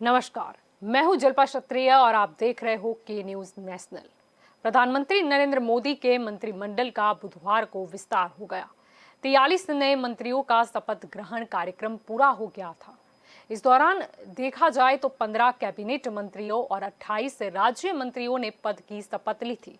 नमस्कार, मैं हूं जल्पा क्षत्रिय और आप देख रहे हो के न्यूज नेशनल। प्रधानमंत्री नरेंद्र मोदी के मंत्रिमंडल का बुधवार को विस्तार हो गया। 43 नए मंत्रियों का शपथ ग्रहण कार्यक्रम पूरा हो गया था। इस दौरान देखा जाए तो 15 कैबिनेट मंत्रियों और 28 राज्य मंत्रियों ने पद की शपथ ली थी।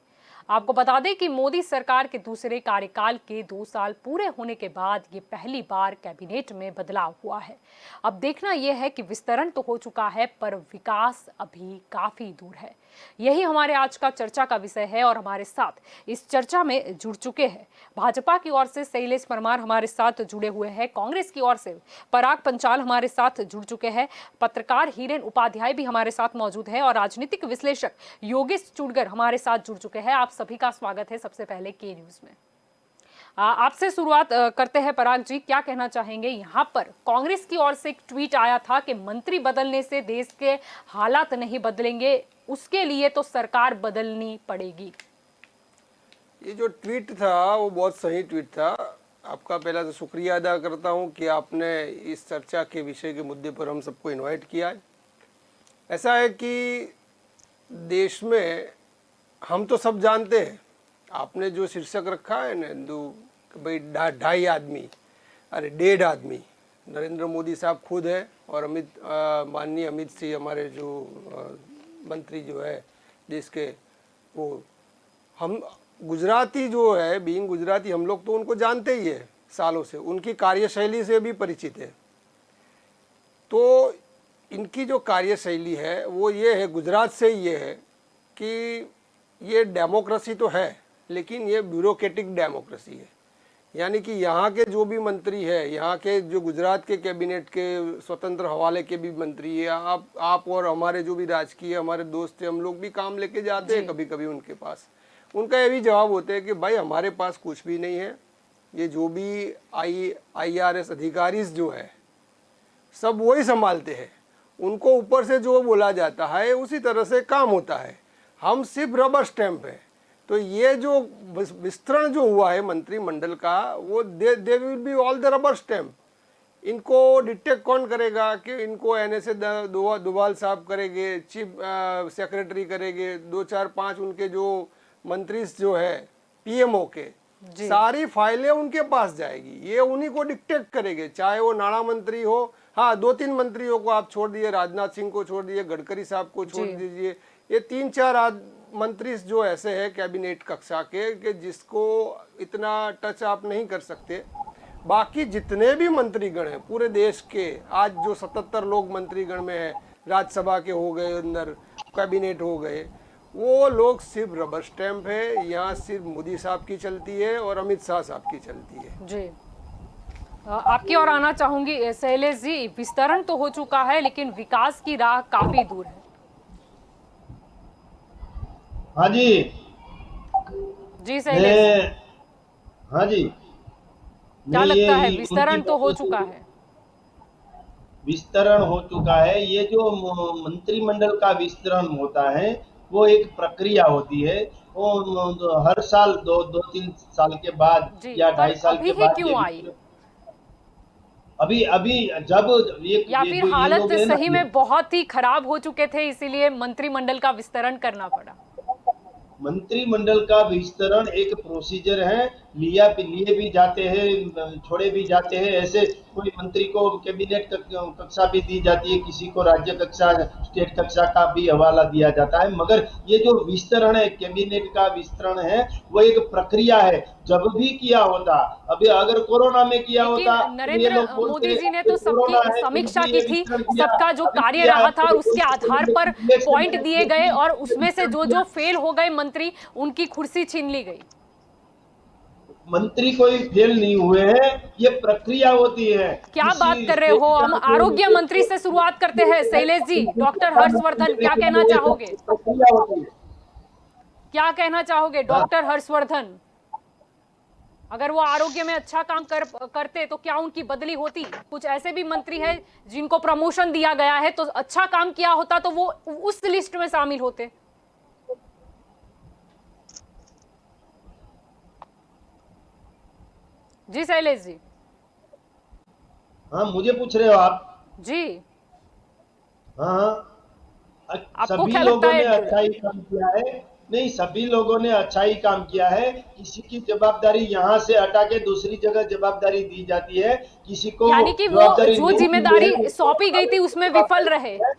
आपको बता दें कि मोदी सरकार के दूसरे कार्यकाल के 2 साल पूरे होने के बाद ये पहली बार कैबिनेट में बदलाव हुआ है। अब देखना यह है कि विस्तारण तो हो चुका है, पर विकास अभी काफी दूर है। यही हमारे आज का चर्चा का विषय है और हमारे साथ इस चर्चा में जुड़ चुके हैं भाजपा की ओर से शैलेश परमार हमारे साथ जुड़े हुए हैं, कांग्रेस की ओर से पराग पंचाल हमारे साथ जुड़ चुके हैं, पत्रकार हिरेन उपाध्याय भी हमारे साथ मौजूद है और राजनीतिक विश्लेषक योगेश चुड़गर हमारे साथ जुड़ चुके हैं। आप सभी का स्वागत है सबसे पहले के न्यूज में। आपसे शुरुआत करते हैं। पराग जी, क्या कहना चाहेंगे? यहाँ पर कांग्रेस की ओर से एक ट्वीट आया था कि मंत्री बदलने से देश के हालात नहीं बदलेंगे, उसके लिए तो सरकार बदलनी पड़ेगी। ये जो ट्वीट था वो बहुत सही ट्वीट था। आपका पहला तो शुक्रिया अदा करता हूँ कि आपने इस चर्चा के विषय के मुद्दे पर हम सबको इनवाइट किया है। ऐसा है कि देश में हम तो सब जानते हैं, आपने जो शीर्षक रखा है ना भाई 2.5 आदमी, अरे 1.5 आदमी नरेंद्र मोदी साहब खुद है और माननीय अमित सिंह हमारे जो मंत्री जो है देश के, वो हम गुजराती जो है, बीइंग गुजराती हम लोग तो उनको जानते ही है सालों से, उनकी कार्यशैली से भी परिचित है। तो इनकी जो कार्यशैली है वो ये है, गुजरात से ये है कि ये डेमोक्रेसी तो है लेकिन ये ब्यूरोक्रेटिक डेमोक्रेसी है। यानी कि यहाँ के जो भी मंत्री है, यहाँ के जो गुजरात के कैबिनेट के स्वतंत्र हवाले के भी मंत्री है, आप और हमारे जो भी राजकीय हमारे दोस्त हैं, हम लोग भी काम लेके जाते हैं कभी कभी उनके पास। उनका ये भी जवाब होता है कि भाई हमारे पास कुछ भी नहीं है, ये जो भी IRS अधिकारी जो है सब वही संभालते हैं, उनको ऊपर से जो बोला जाता है उसी तरह से काम होता है, हम सिर्फ रबर स्टैंप है। तो ये जो विस्तरण जो हुआ है मंत्रिमंडल का, वो they will be all the rubber stamp. इनको डिटेक्ट कौन करेगा कि इनको NSA डोभाल साहब करेंगे, चीफ सेक्रेटरी करेंगे, 2 4 5 उनके जो मंत्री जो है PMO के, सारी फाइलें उनके पास जाएगी, ये उन्हीं को डिक्टेट करेंगे, चाहे वो नाणा मंत्री हो। हाँ, 2-3 मंत्रियों को आप छोड़ दिए, राजनाथ सिंह को छोड़ दिए, गडकरी साहब को छोड़ दीजिए, ये 3-4 मंत्री जो ऐसे हैं कैबिनेट कक्षा के कि जिसको इतना टच आप नहीं कर सकते। बाकी जितने भी मंत्रीगण हैं पूरे देश के, आज जो 77 लोग मंत्रीगण में हैं, राज्यसभा के हो गए, अंदर कैबिनेट हो गए, वो लोग सिर्फ रबर स्टैंप है। यहाँ सिर्फ मोदी साहब की चलती है और अमित शाह साहब की चलती है। जी, आपकी ओर आना चाहूंगी शैलेश जी। विस्तारण तो हो चुका है लेकिन विकास की राह काफी दूर है। हाँ जी जी शैलेश, हाँ जी, क्या मैं लगता है ये विस्तारण तो हो चुका है? विस्तरण हो चुका है। ये जो मंत्रिमंडल का विस्तरण होता है वो एक प्रक्रिया होती है। वो हर साल 2-3 साल के बाद जी, या पर 2.5 साल अभी के ही बाद ये क्यों आई? विस्तरण, अभी अभी जब या ये फिर जो ये हालत लोग है ना, सही में बहुत ही खराब हो चुके थे इसीलिए मंत्रिमंडल का विस्तारण करना पड़ा? मंत्रिमंडल का विस्तरण एक प्रोसीजर है, लिए भी जाते हैं, छोड़े भी जाते हैं। ऐसे कोई मंत्री को कैबिनेट कक्षा भी दी जाती है, किसी को राज्य कक्षा, स्टेट कक्षा का भी हवाला दिया जाता है। मगर ये जो विस्तरण है, कैबिनेट का विस्तरण है, वो एक प्रक्रिया है। जब भी किया होता, अभी अगर कोरोना में किया लेकिन होता तो ये नरेंद्र लोग मोदी बोलते जी ने कि तो सबकी कोरोना है फिर समीक्षा भी की ये थी, विस्तरण किया। सबका जो अभी कार्य किया है रहा था और तो उसके आधार पर पॉइंट दिए गए और उसमें से जो जो फेल हो गए मंत्री, उनकी कुर्सी छीन ली गई। मंत्री कोई फेल नहीं हुए हैं, ये प्रक्रिया होती है। क्या किसी बात कर रहे स्टेट हो? का हम जो आरोग्य मंत्री से शुरुआत करते हैं। शैलेश जी, डॉक्टर हर्षवर्धन, क्या कहना चाहोगे? प्रक्रिया होती है। क्या कहना चाहोगे हाँ, डॉक्टर हर्षवर्धन? अगर वो आरोग्य में अच्छा काम करते तो क्या उनकी बदली होती? कुछ ऐसे भी मंत्री हैं जिनको प्रमोशन दिया गया है, तो अच्छा काम किया होता तो वो उस लिस्ट में शामिल होते। जी शैलेश जी। हाँ, मुझे पूछ रहे हो आप? जी, हाँ, आपको सभी क्या लगता लोगों ने है? अच्छा ही काम किया है। नहीं, सभी लोगों ने अच्छा ही काम किया है। किसी की जवाबदारी यहाँ से हटा के दूसरी जगह जवाबदारी दी जाती है, किसी को यानी कि वो जवाबदारी जो नहीं मिली है जिम्मेदारी उसको सौंपी गई थी अलग से उसमें विफल जवाबदारी रहे, दी है।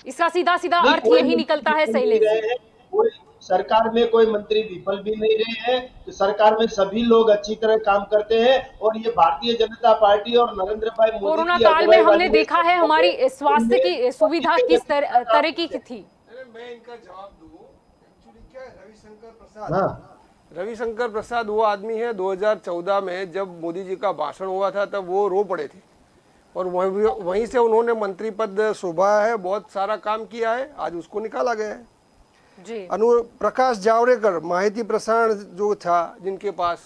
इसका सीधा सीधा नहीं, अर्थ कोई यही मंत्री निकलता है विफल नहीं शैलेश जी। रहे हैं, कोई सरकार में कोई मंत्री विफल भी नहीं रहे हैं। तो सरकार में सभी लोग अच्छी तरह काम करते हैं, और ये भारतीय जनता पार्टी और नरेंद्र भाई मोदी कोरोना की काल में अगुवाई हमने वाली ये देखा है सरकार है, हमारी स्वास्थ्य इनमें की सभी सुविधा जगह किस से अच्छा काम तरह की किया थी। अरे मैं इनका जवाब दूं, एक्चुअली क्या है, रविशंकर प्रसाद, हाँ, रविशंकर प्रसाद वो आदमी है 2014 में जब मोदी जी का भाषण हुआ था तब वो रो पड़े थे, और वहीं से उन्होंने मंत्री पद शोभा है, बहुत सारा काम किया है, आज उसको निकाला गया है। जी प्रकाश जावड़ेकर माहिती प्रसारण जो था जिनके पास,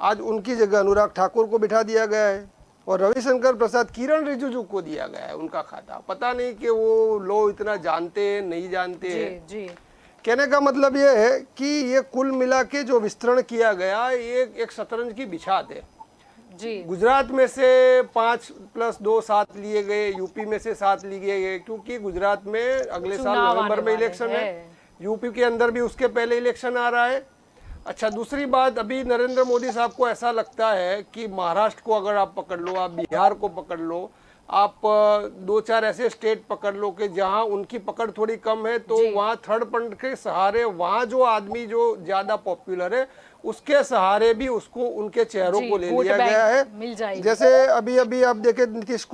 आज उनकी जगह अनुराग ठाकुर को बिठा दिया गया है, और रविशंकर प्रसाद किरण रिजिजू को दिया गया है उनका खाता। पता नहीं कि वो लोग इतना जानते हैं नहीं जानते जी हैं। जी कहने का मतलब ये है कि ये कुल मिला के जो विस्तरण किया गया ये एक शतरंज की बिछात है। जी गुजरात में से 5+2 7 लिए गए, यूपी में से 7 लिए गए, क्योंकि गुजरात में अगले साल चुनाव नवंबर आने में वाले इलेक्शन है, हैं। यूपी के अंदर भी उसके पहले इलेक्शन आ रहा है। अच्छा, दूसरी बात, अभी नरेंद्र मोदी साहब को ऐसा लगता है कि महाराष्ट्र को अगर आप पकड़ लो, आप बिहार को पकड़ लो, आप 2-4 ऐसे स्टेट पकड़ लो कि जहां उनकी पकड़ थोड़ी कम है, तो वहां थर्ड पंथ के सहारे, वहां जो आदमी जो ज्यादा पॉपुलर है उसके सहारे भी उसको उनके चेहरों जी, को ले वोट लिया बैंक गया है। मिल जाएगी। जैसे अभी अभी आप देखे नीतीश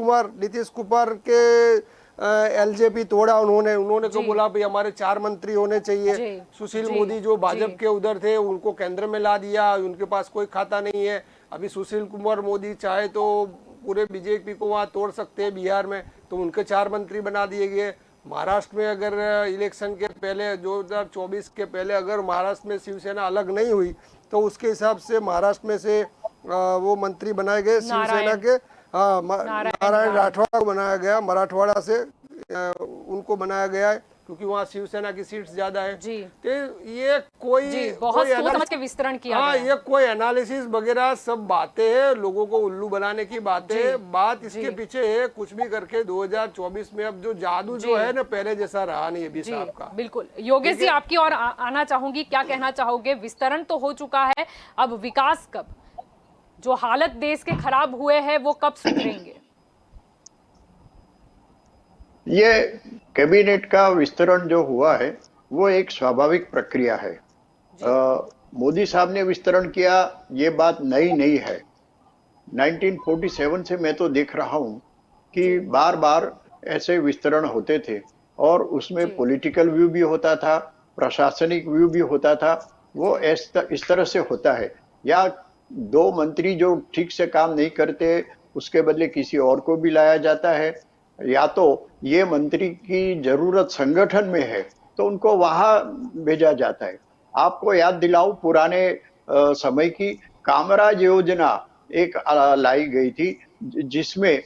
कुमार के एलजेपी तोड़ा उन्होंने को जी। बोला भाई हमारे 4 मंत्री होने चाहिए। जी, सुशील जी, मोदी जो जी। भाजपा के उधर थे उनको केंद्र में ला दिया, उनके पास कोई खाता नहीं है। अभी सुशील कुमार मोदी चाहे तो पूरे बीजेपी को वहाँ तोड़ सकते हैं बिहार में, तो उनके 4 मंत्री बना दिए गए। महाराष्ट्र में अगर इलेक्शन के पहले 2024 के पहले अगर महाराष्ट्र में शिवसेना अलग नहीं हुई तो उसके हिसाब से महाराष्ट्र में से वो मंत्री बनाए गए शिवसेना के। हाँ, नारायण राठवा को बनाया गया, मराठवाड़ा से उनको बनाया गया है, क्योंकि वहाँ शिवसेना की सीट्स ज्यादा है। जी। तो ये कोई जी, बहुत सोच समझ के विस्तरण किया हाँ, गया। ये कोई एनालिसिस वगैरह सब बातें हैं, लोगों को उल्लू बनाने की बातें हैं। बात इसके पीछे है, कुछ भी करके 2024 में अब जो जादू जो है ना, पहले जैसा रहा नहीं अभी जी साहब का। बिल्कुल। योगेश जी, आपकी और आना चाहूंगी, क्या कहना चाहोगे? विस्तरण तो हो चुका है, अब विकास कब, जो हालत देश के खराब हुए हैं वो कब सुधरेंगे? ये कैबिनेट का विस्तरण जो हुआ है वो एक स्वाभाविक प्रक्रिया है। मोदी साहब ने विस्तरण किया, ये बात नई नहीं है। 1947 से मैं तो देख रहा हूं कि बार बार ऐसे विस्तरण होते थे, और उसमें पॉलिटिकल व्यू भी होता था, प्रशासनिक व्यू भी होता था। वो इस तरह से होता है, या 2 मंत्री जो ठीक से काम नहीं करते उसके बदले किसी और को भी लाया जाता है, या तो ये मंत्री की जरूरत संगठन में है तो उनको वहां भेजा जाता है। आपको याद दिलाऊं, पुराने समय की कामराज योजना एक लाई गई थी, जिसमें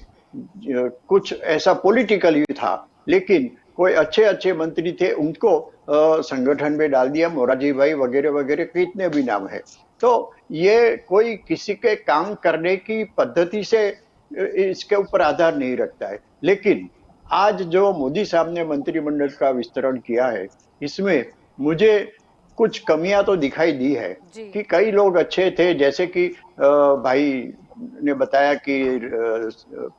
कुछ ऐसा पॉलिटिकल ही था, लेकिन कोई अच्छे अच्छे मंत्री थे उनको संगठन में डाल दिया, मोरारजी भाई वगैरह वगैरह, कितने भी नाम है। तो ये कोई किसी के काम करने की पद्धति से इसके ऊपर आधार नहीं रखता है। लेकिन आज जो मोदी साहब ने मंत्रिमंडल का विस्तरण किया है, इसमें मुझे कुछ कमियां तो दिखाई दी है कि कई लोग अच्छे थे, जैसे कि भाई ने बताया कि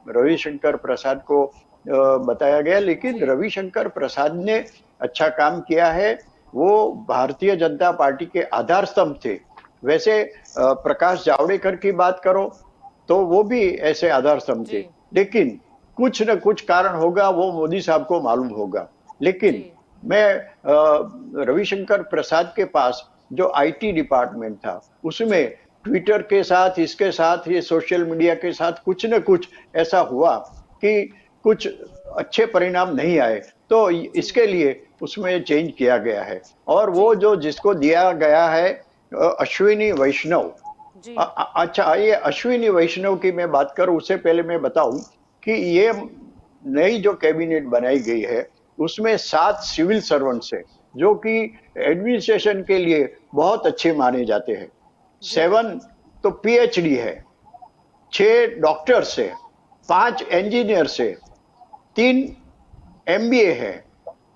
रविशंकर प्रसाद को बताया गया, लेकिन रविशंकर प्रसाद ने अच्छा काम किया है। वो भारतीय जनता पार्टी के आधार स्तंभ थे। वैसे प्रकाश जावड़ेकर की बात करो तो वो भी ऐसे आधार स्तंभ थे, लेकिन कुछ न कुछ कारण होगा, वो मोदी साहब को मालूम होगा। लेकिन मैं रविशंकर प्रसाद के पास जो आईटी डिपार्टमेंट था, उसमें ट्विटर के साथ, इसके साथ, ये सोशल मीडिया के साथ कुछ न कुछ ऐसा हुआ कि कुछ अच्छे परिणाम नहीं आए, तो इसके लिए उसमें चेंज किया गया है। और वो जो जिसको दिया गया है अश्विनी वैष्णव, अच्छा, ये अश्विनी वैष्णव की मैं बात करूं उससे पहले मैं बताऊं कि ये नई जो कैबिनेट बनाई गई है उसमें 7 सिविल सर्वेंट्स है जो कि एडमिनिस्ट्रेशन के लिए बहुत अच्छे माने जाते हैं। 7 तो पीएचडी है, 6 डॉक्टर्स है, 5 इंजीनियर्स है, 3 एमबीए है,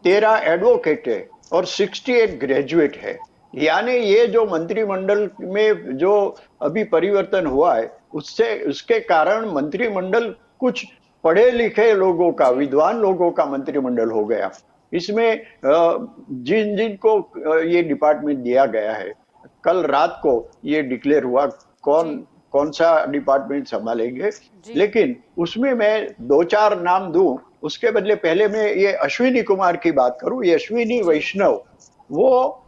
13 एडवोकेट है और 68 ग्रेजुएट है। यानी ये जो मंत्रिमंडल में जो अभी परिवर्तन हुआ है, उससे उसके कारण मंत्रिमंडल कुछ पढ़े लिखे लोगों का, विद्वान लोगों का मंत्रिमंडल हो गया। इसमें जिन जिन को ये डिपार्टमेंट दिया गया है, कल रात को ये डिक्लेयर हुआ कौन जी कौन सा डिपार्टमेंट संभालेंगे। जी लेकिन उसमें मैं दो चार नाम दूं, उसके बदले पहले मैं ये अश्विनी कुमार की बात करूं। ये अश्विनी जी वैष्णव, वो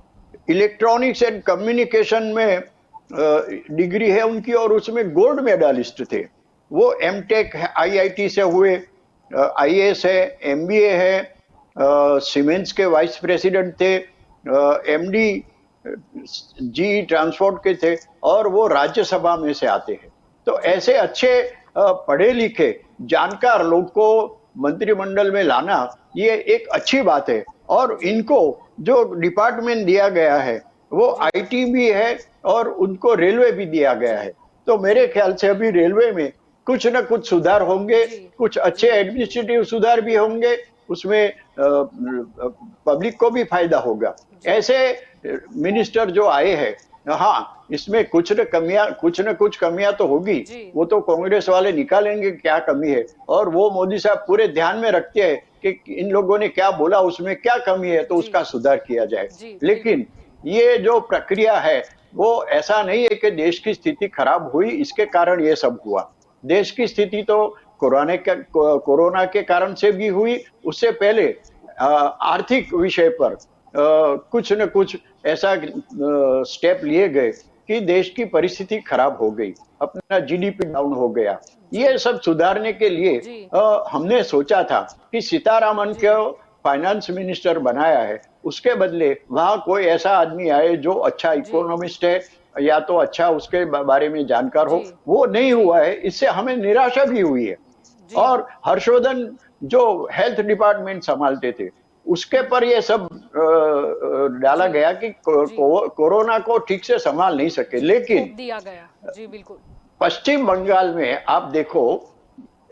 इलेक्ट्रॉनिक्स एंड कम्युनिकेशन में डिग्री है उनकी और उसमें गोल्ड मेडलिस्ट थे। वो एमटेक आईआईटी से हुए, आईएएस है, एमबीए है, सीमेंस के वाइस प्रेसिडेंट थे, एमडी जी ट्रांसपोर्ट के थे और वो राज्यसभा में से आते हैं। तो ऐसे अच्छे पढ़े लिखे जानकार लोग को मंत्रिमंडल में लाना ये एक अच्छी बात है। और इनको जो डिपार्टमेंट दिया गया है वो आईटी भी है और उनको रेलवे भी दिया गया है। तो मेरे ख्याल से अभी रेलवे में कुछ न कुछ सुधार होंगे, जी कुछ अच्छे एडमिनिस्ट्रेटिव सुधार भी होंगे, उसमें पब्लिक को भी फायदा होगा। ऐसे मिनिस्टर जो आए हैं, हाँ, इसमें कुछ न कुछ कमियां तो होगी। जी वो तो कांग्रेस वाले निकालेंगे क्या कमी है, और वो मोदी साहब पूरे ध्यान में रखते हैं कि इन लोगों ने क्या बोला, उसमें क्या कमी है, तो जी उसका सुधार किया जाए। जी बिल्कुल लेकिन ये जो प्रक्रिया है वो ऐसा नहीं है कि देश की स्थिति खराब हुई इसके कारण ये सब हुआ। देश की स्थिति तो कोरोना के कारण से भी हुई, उससे पहले आर्थिक विषय पर कुछ न कुछ ऐसा स्टेप लिए गए कि देश की परिस्थिति खराब हो गई, अपना जीडीपी डाउन हो गया। ये सब सुधारने के लिए जी हमने सोचा था कि सीतारामन जी को फाइनेंस मिनिस्टर बनाया है, उसके बदले वहां कोई ऐसा आदमी आए जो अच्छा जी इकोनॉमिस्ट है या तो अच्छा उसके बारे में जानकार हो। जी वो नहीं जी हुआ है, इससे हमें निराशा भी हुई है। जी और हर्षवर्धन जो हेल्थ डिपार्टमेंट संभालते थे, उसके पर ये सब डाला जी गया कि जी कोरोना को ठीक से संभाल नहीं सके। जी थोप लेकिन दिया गया जी बिल्कुल पश्चिम बंगाल में आप देखो,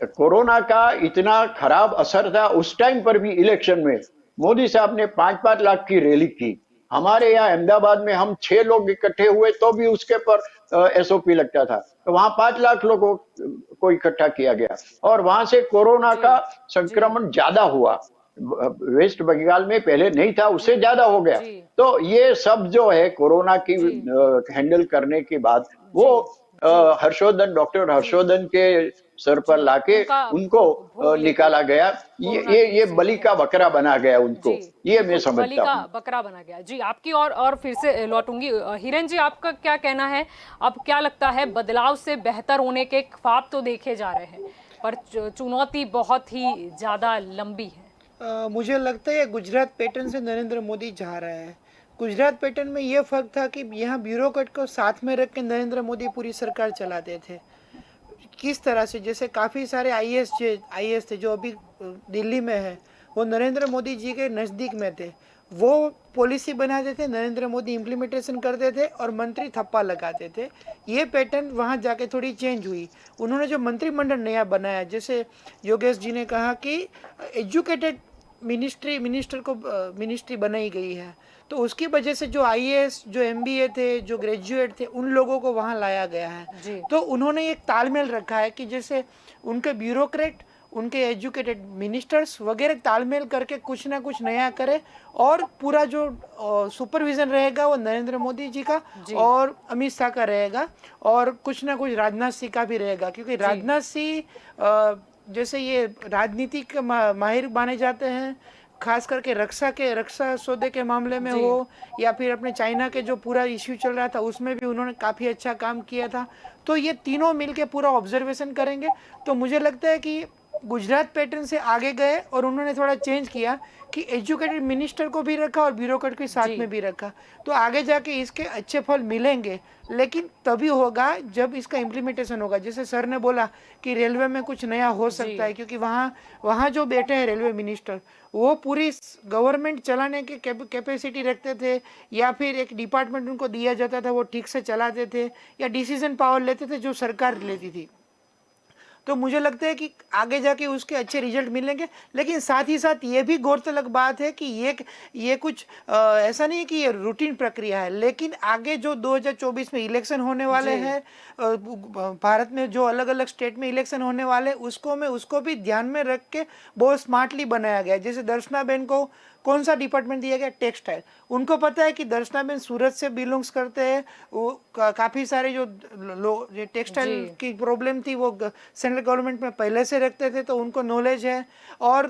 कोरोना का इतना खराब असर था, उस टाइम पर भी इलेक्शन में मोदी साहब ने 5-5 लाख की रैली की। हमारे जी यहाँ अहमदाबाद में हम 6 लोग इकट्ठे हुए तो भी उसके पर एसओपी लगता था, तो वहां 5 लाख लोगों को इकट्ठा किया गया और वहां से कोरोना जी का जी संक्रमण ज्यादा हुआ। वेस्ट बंगाल में पहले नहीं था, उससे जी ज्यादा हो गया। जी तो ये सब जो है कोरोना की जी हैंडल करने के बाद वो जी जी हर्षवर्धन, डॉक्टर जी हर्षवर्धन के सर पर जी लाके उनका उनको भोग लेके निकाला गया। कोरोना ये से बलि का बकरा बना गया जी उनको, ये मैं बिल्कुल बलि समझता का हूँ। बकरा बना गया जी। आपकी और फिर से लौटूंगी। हिरेन जी आपका क्या कहना है? अब क्या लगता है बदलाव से बेहतर होने के ख्वाब तो देखे जा रहे हैं पर चुनौती बहुत ही ज्यादा लंबी है। मुझे लगता है गुजरात पैटर्न से नरेंद्र मोदी जा रहा है। गुजरात पैटर्न में ये फर्क था कि यहाँ ब्यूरोक्रेट को साथ में रख के नरेंद्र मोदी पूरी सरकार चलाते थे। किस तरह से, जैसे काफ़ी सारे आईएएस थे जो अभी दिल्ली में है, वो नरेंद्र मोदी जी के नज़दीक में थे। वो पॉलिसी बनाते थे, नरेंद्र मोदी इम्प्लीमेंटेशन करते थे और मंत्री थप्पा लगाते थे। ये पैटर्न वहाँ जाके थोड़ी चेंज हुई। उन्होंने जो मंत्रिमंडल नया बनाया, जैसे योगेश जी ने कहा कि एजुकेटेड मिनिस्टर को मिनिस्ट्री बनाई गई है, तो उसकी वजह से जो आईएएस, जो एमबीए थे, जो ग्रेजुएट थे, उन लोगों को वहाँ लाया गया जी। है। तो उन्होंने एक तालमेल रखा है कि जैसे उनके ब्यूरोक्रेट, उनके एजुकेटेड मिनिस्टर्स वगैरह तालमेल करके कुछ ना कुछ नया करे और पूरा जो सुपरविजन रहेगा वो नरेंद्र मोदी जी का जी। और अमित शाह का रहेगा और कुछ ना कुछ राजनाथ सिंह का भी रहेगा, क्योंकि राजनाथ सिंह जैसे ये राजनीति के माहिर माने जाते हैं, खास करके रक्षा सौदे के मामले में जी। हो या फिर अपने चाइना के जो पूरा इश्यू चल रहा था उसमें भी उन्होंने काफ़ी अच्छा काम किया था। तो ये तीनों मिलके पूरा ऑब्जर्वेशन करेंगे। तो मुझे लगता है कि गुजरात पैटर्न से आगे गए और उन्होंने थोड़ा चेंज किया कि एजुकेटेड मिनिस्टर को भी रखा और ब्यूरोक्रेट के साथ जी। में भी रखा। तो आगे जाके इसके अच्छे फल मिलेंगे, लेकिन तभी होगा जब इसका इम्प्लीमेंटेशन होगा। जैसे सर ने बोला कि रेलवे में कुछ नया हो सकता है, क्योंकि वहाँ जो बैठे हैं रेलवे मिनिस्टर, वो पूरी गवर्नमेंट चलाने की कैपेसिटी रखते थे, या फिर एक डिपार्टमेंट उनको दिया जाता था वो ठीक से चलाते थे या डिसीजन पावर लेते थे जो सरकार लेती थी। तो मुझे लगता है कि आगे जाके उसके अच्छे रिजल्ट मिलेंगे। लेकिन साथ ही साथ ये भी गौरतलब बात है कि ये कुछ ऐसा नहीं है कि ये रूटीन प्रक्रिया है, लेकिन आगे जो 2024 में इलेक्शन होने वाले हैं, भारत में जो अलग अलग स्टेट में इलेक्शन होने वाले, उसको भी ध्यान में रख के बहुत स्मार्टली बनाया गया है। जैसे दर्शनाबेन को कौन सा डिपार्टमेंट दिया गया? टेक्सटाइल। उनको पता है कि दर्शनाबेन सूरत से बिलोंग्स करते हैं, वो काफ़ी सारे जो टेक्सटाइल की प्रॉब्लम थी वो सेंट्रल गवर्नमेंट में पहले से रखते थे, तो उनको नॉलेज है। और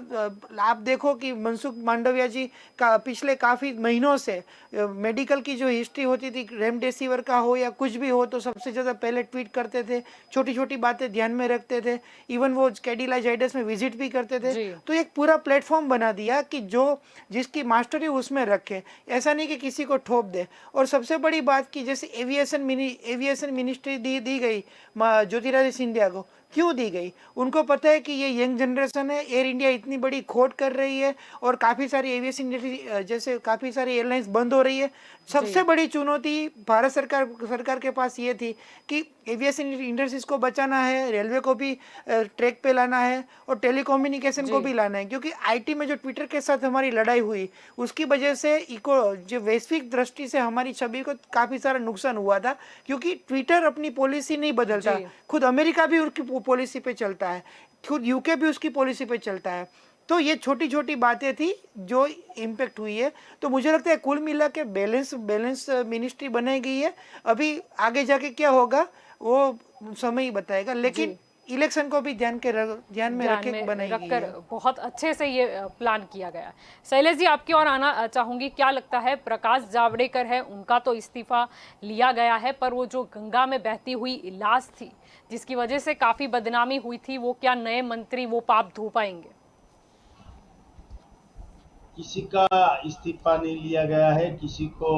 आप देखो कि मनसुख मांडविया जी का पिछले काफ़ी महीनों से मेडिकल की जो हिस्ट्री होती थी, रेमडेसिविर का हो या कुछ भी हो, तो सबसे ज़्यादा पहले ट्वीट करते थे, छोटी छोटी बातें ध्यान में रखते थे। इवन वो कैडिला जाइडस में विजिट भी करते थे। तो एक पूरा प्लेटफॉर्म बना दिया कि जिसकी मास्टरी उसमें रखे, ऐसा नहीं कि किसी को ठोप दे। और सबसे बड़ी बात की जैसे एविएशन मिनिस्ट्री दी गई ज्योतिरादित्य सिंधिया को, क्यों दी गई? उनको पता है कि ये यंग जनरेशन है, एयर इंडिया इतनी बड़ी खोट कर रही है और काफ़ी सारी एविएशन जैसे काफ़ी सारी एयरलाइंस बंद हो रही है। सबसे बड़ी चुनौती भारत सरकार के पास ये थी कि एविएशन इंडस्ट्रीज को बचाना है, रेलवे को भी ट्रैक पे लाना है और टेलीकम्युनिकेशन को भी लाना है। क्योंकि आईटी में जो ट्विटर के साथ हमारी लड़ाई हुई, उसकी वजह से जो वैश्विक दृष्टि से हमारी छवि को काफ़ी सारा नुकसान हुआ था। क्योंकि ट्विटर अपनी पॉलिसी नहीं बदलता, खुद अमेरिका भी उसकी पॉलिसी पे चलता है, खुद यूके भी उसकी पॉलिसी पे चलता है। तो ये छोटी छोटी बातें थी जो इम्पेक्ट हुई है। तो मुझे लगता है कुल मिला के बैलेंस मिनिस्ट्री बनाई गई है। अभी आगे जाके क्या होगा वो समय ही बताएगा, लेकिन इलेक्शन को भी ध्यान में रखे बनाई गई है। बहुत अच्छे से ये प्लान किया गया। शैलेश जी, आपकी ओर आना चाहूंगी। क्या लगता है, प्रकाश जावड़ेकर है, उनका तो इस्तीफा लिया गया है, पर वो जो गंगा में बहती हुई लाश थी जिसकी वजह से काफी बदनामी हुई थी, वो क्या नए मंत्री वो पाप धो पाएंगे? किसी का इस्तीफा नहीं लिया गया है, किसी को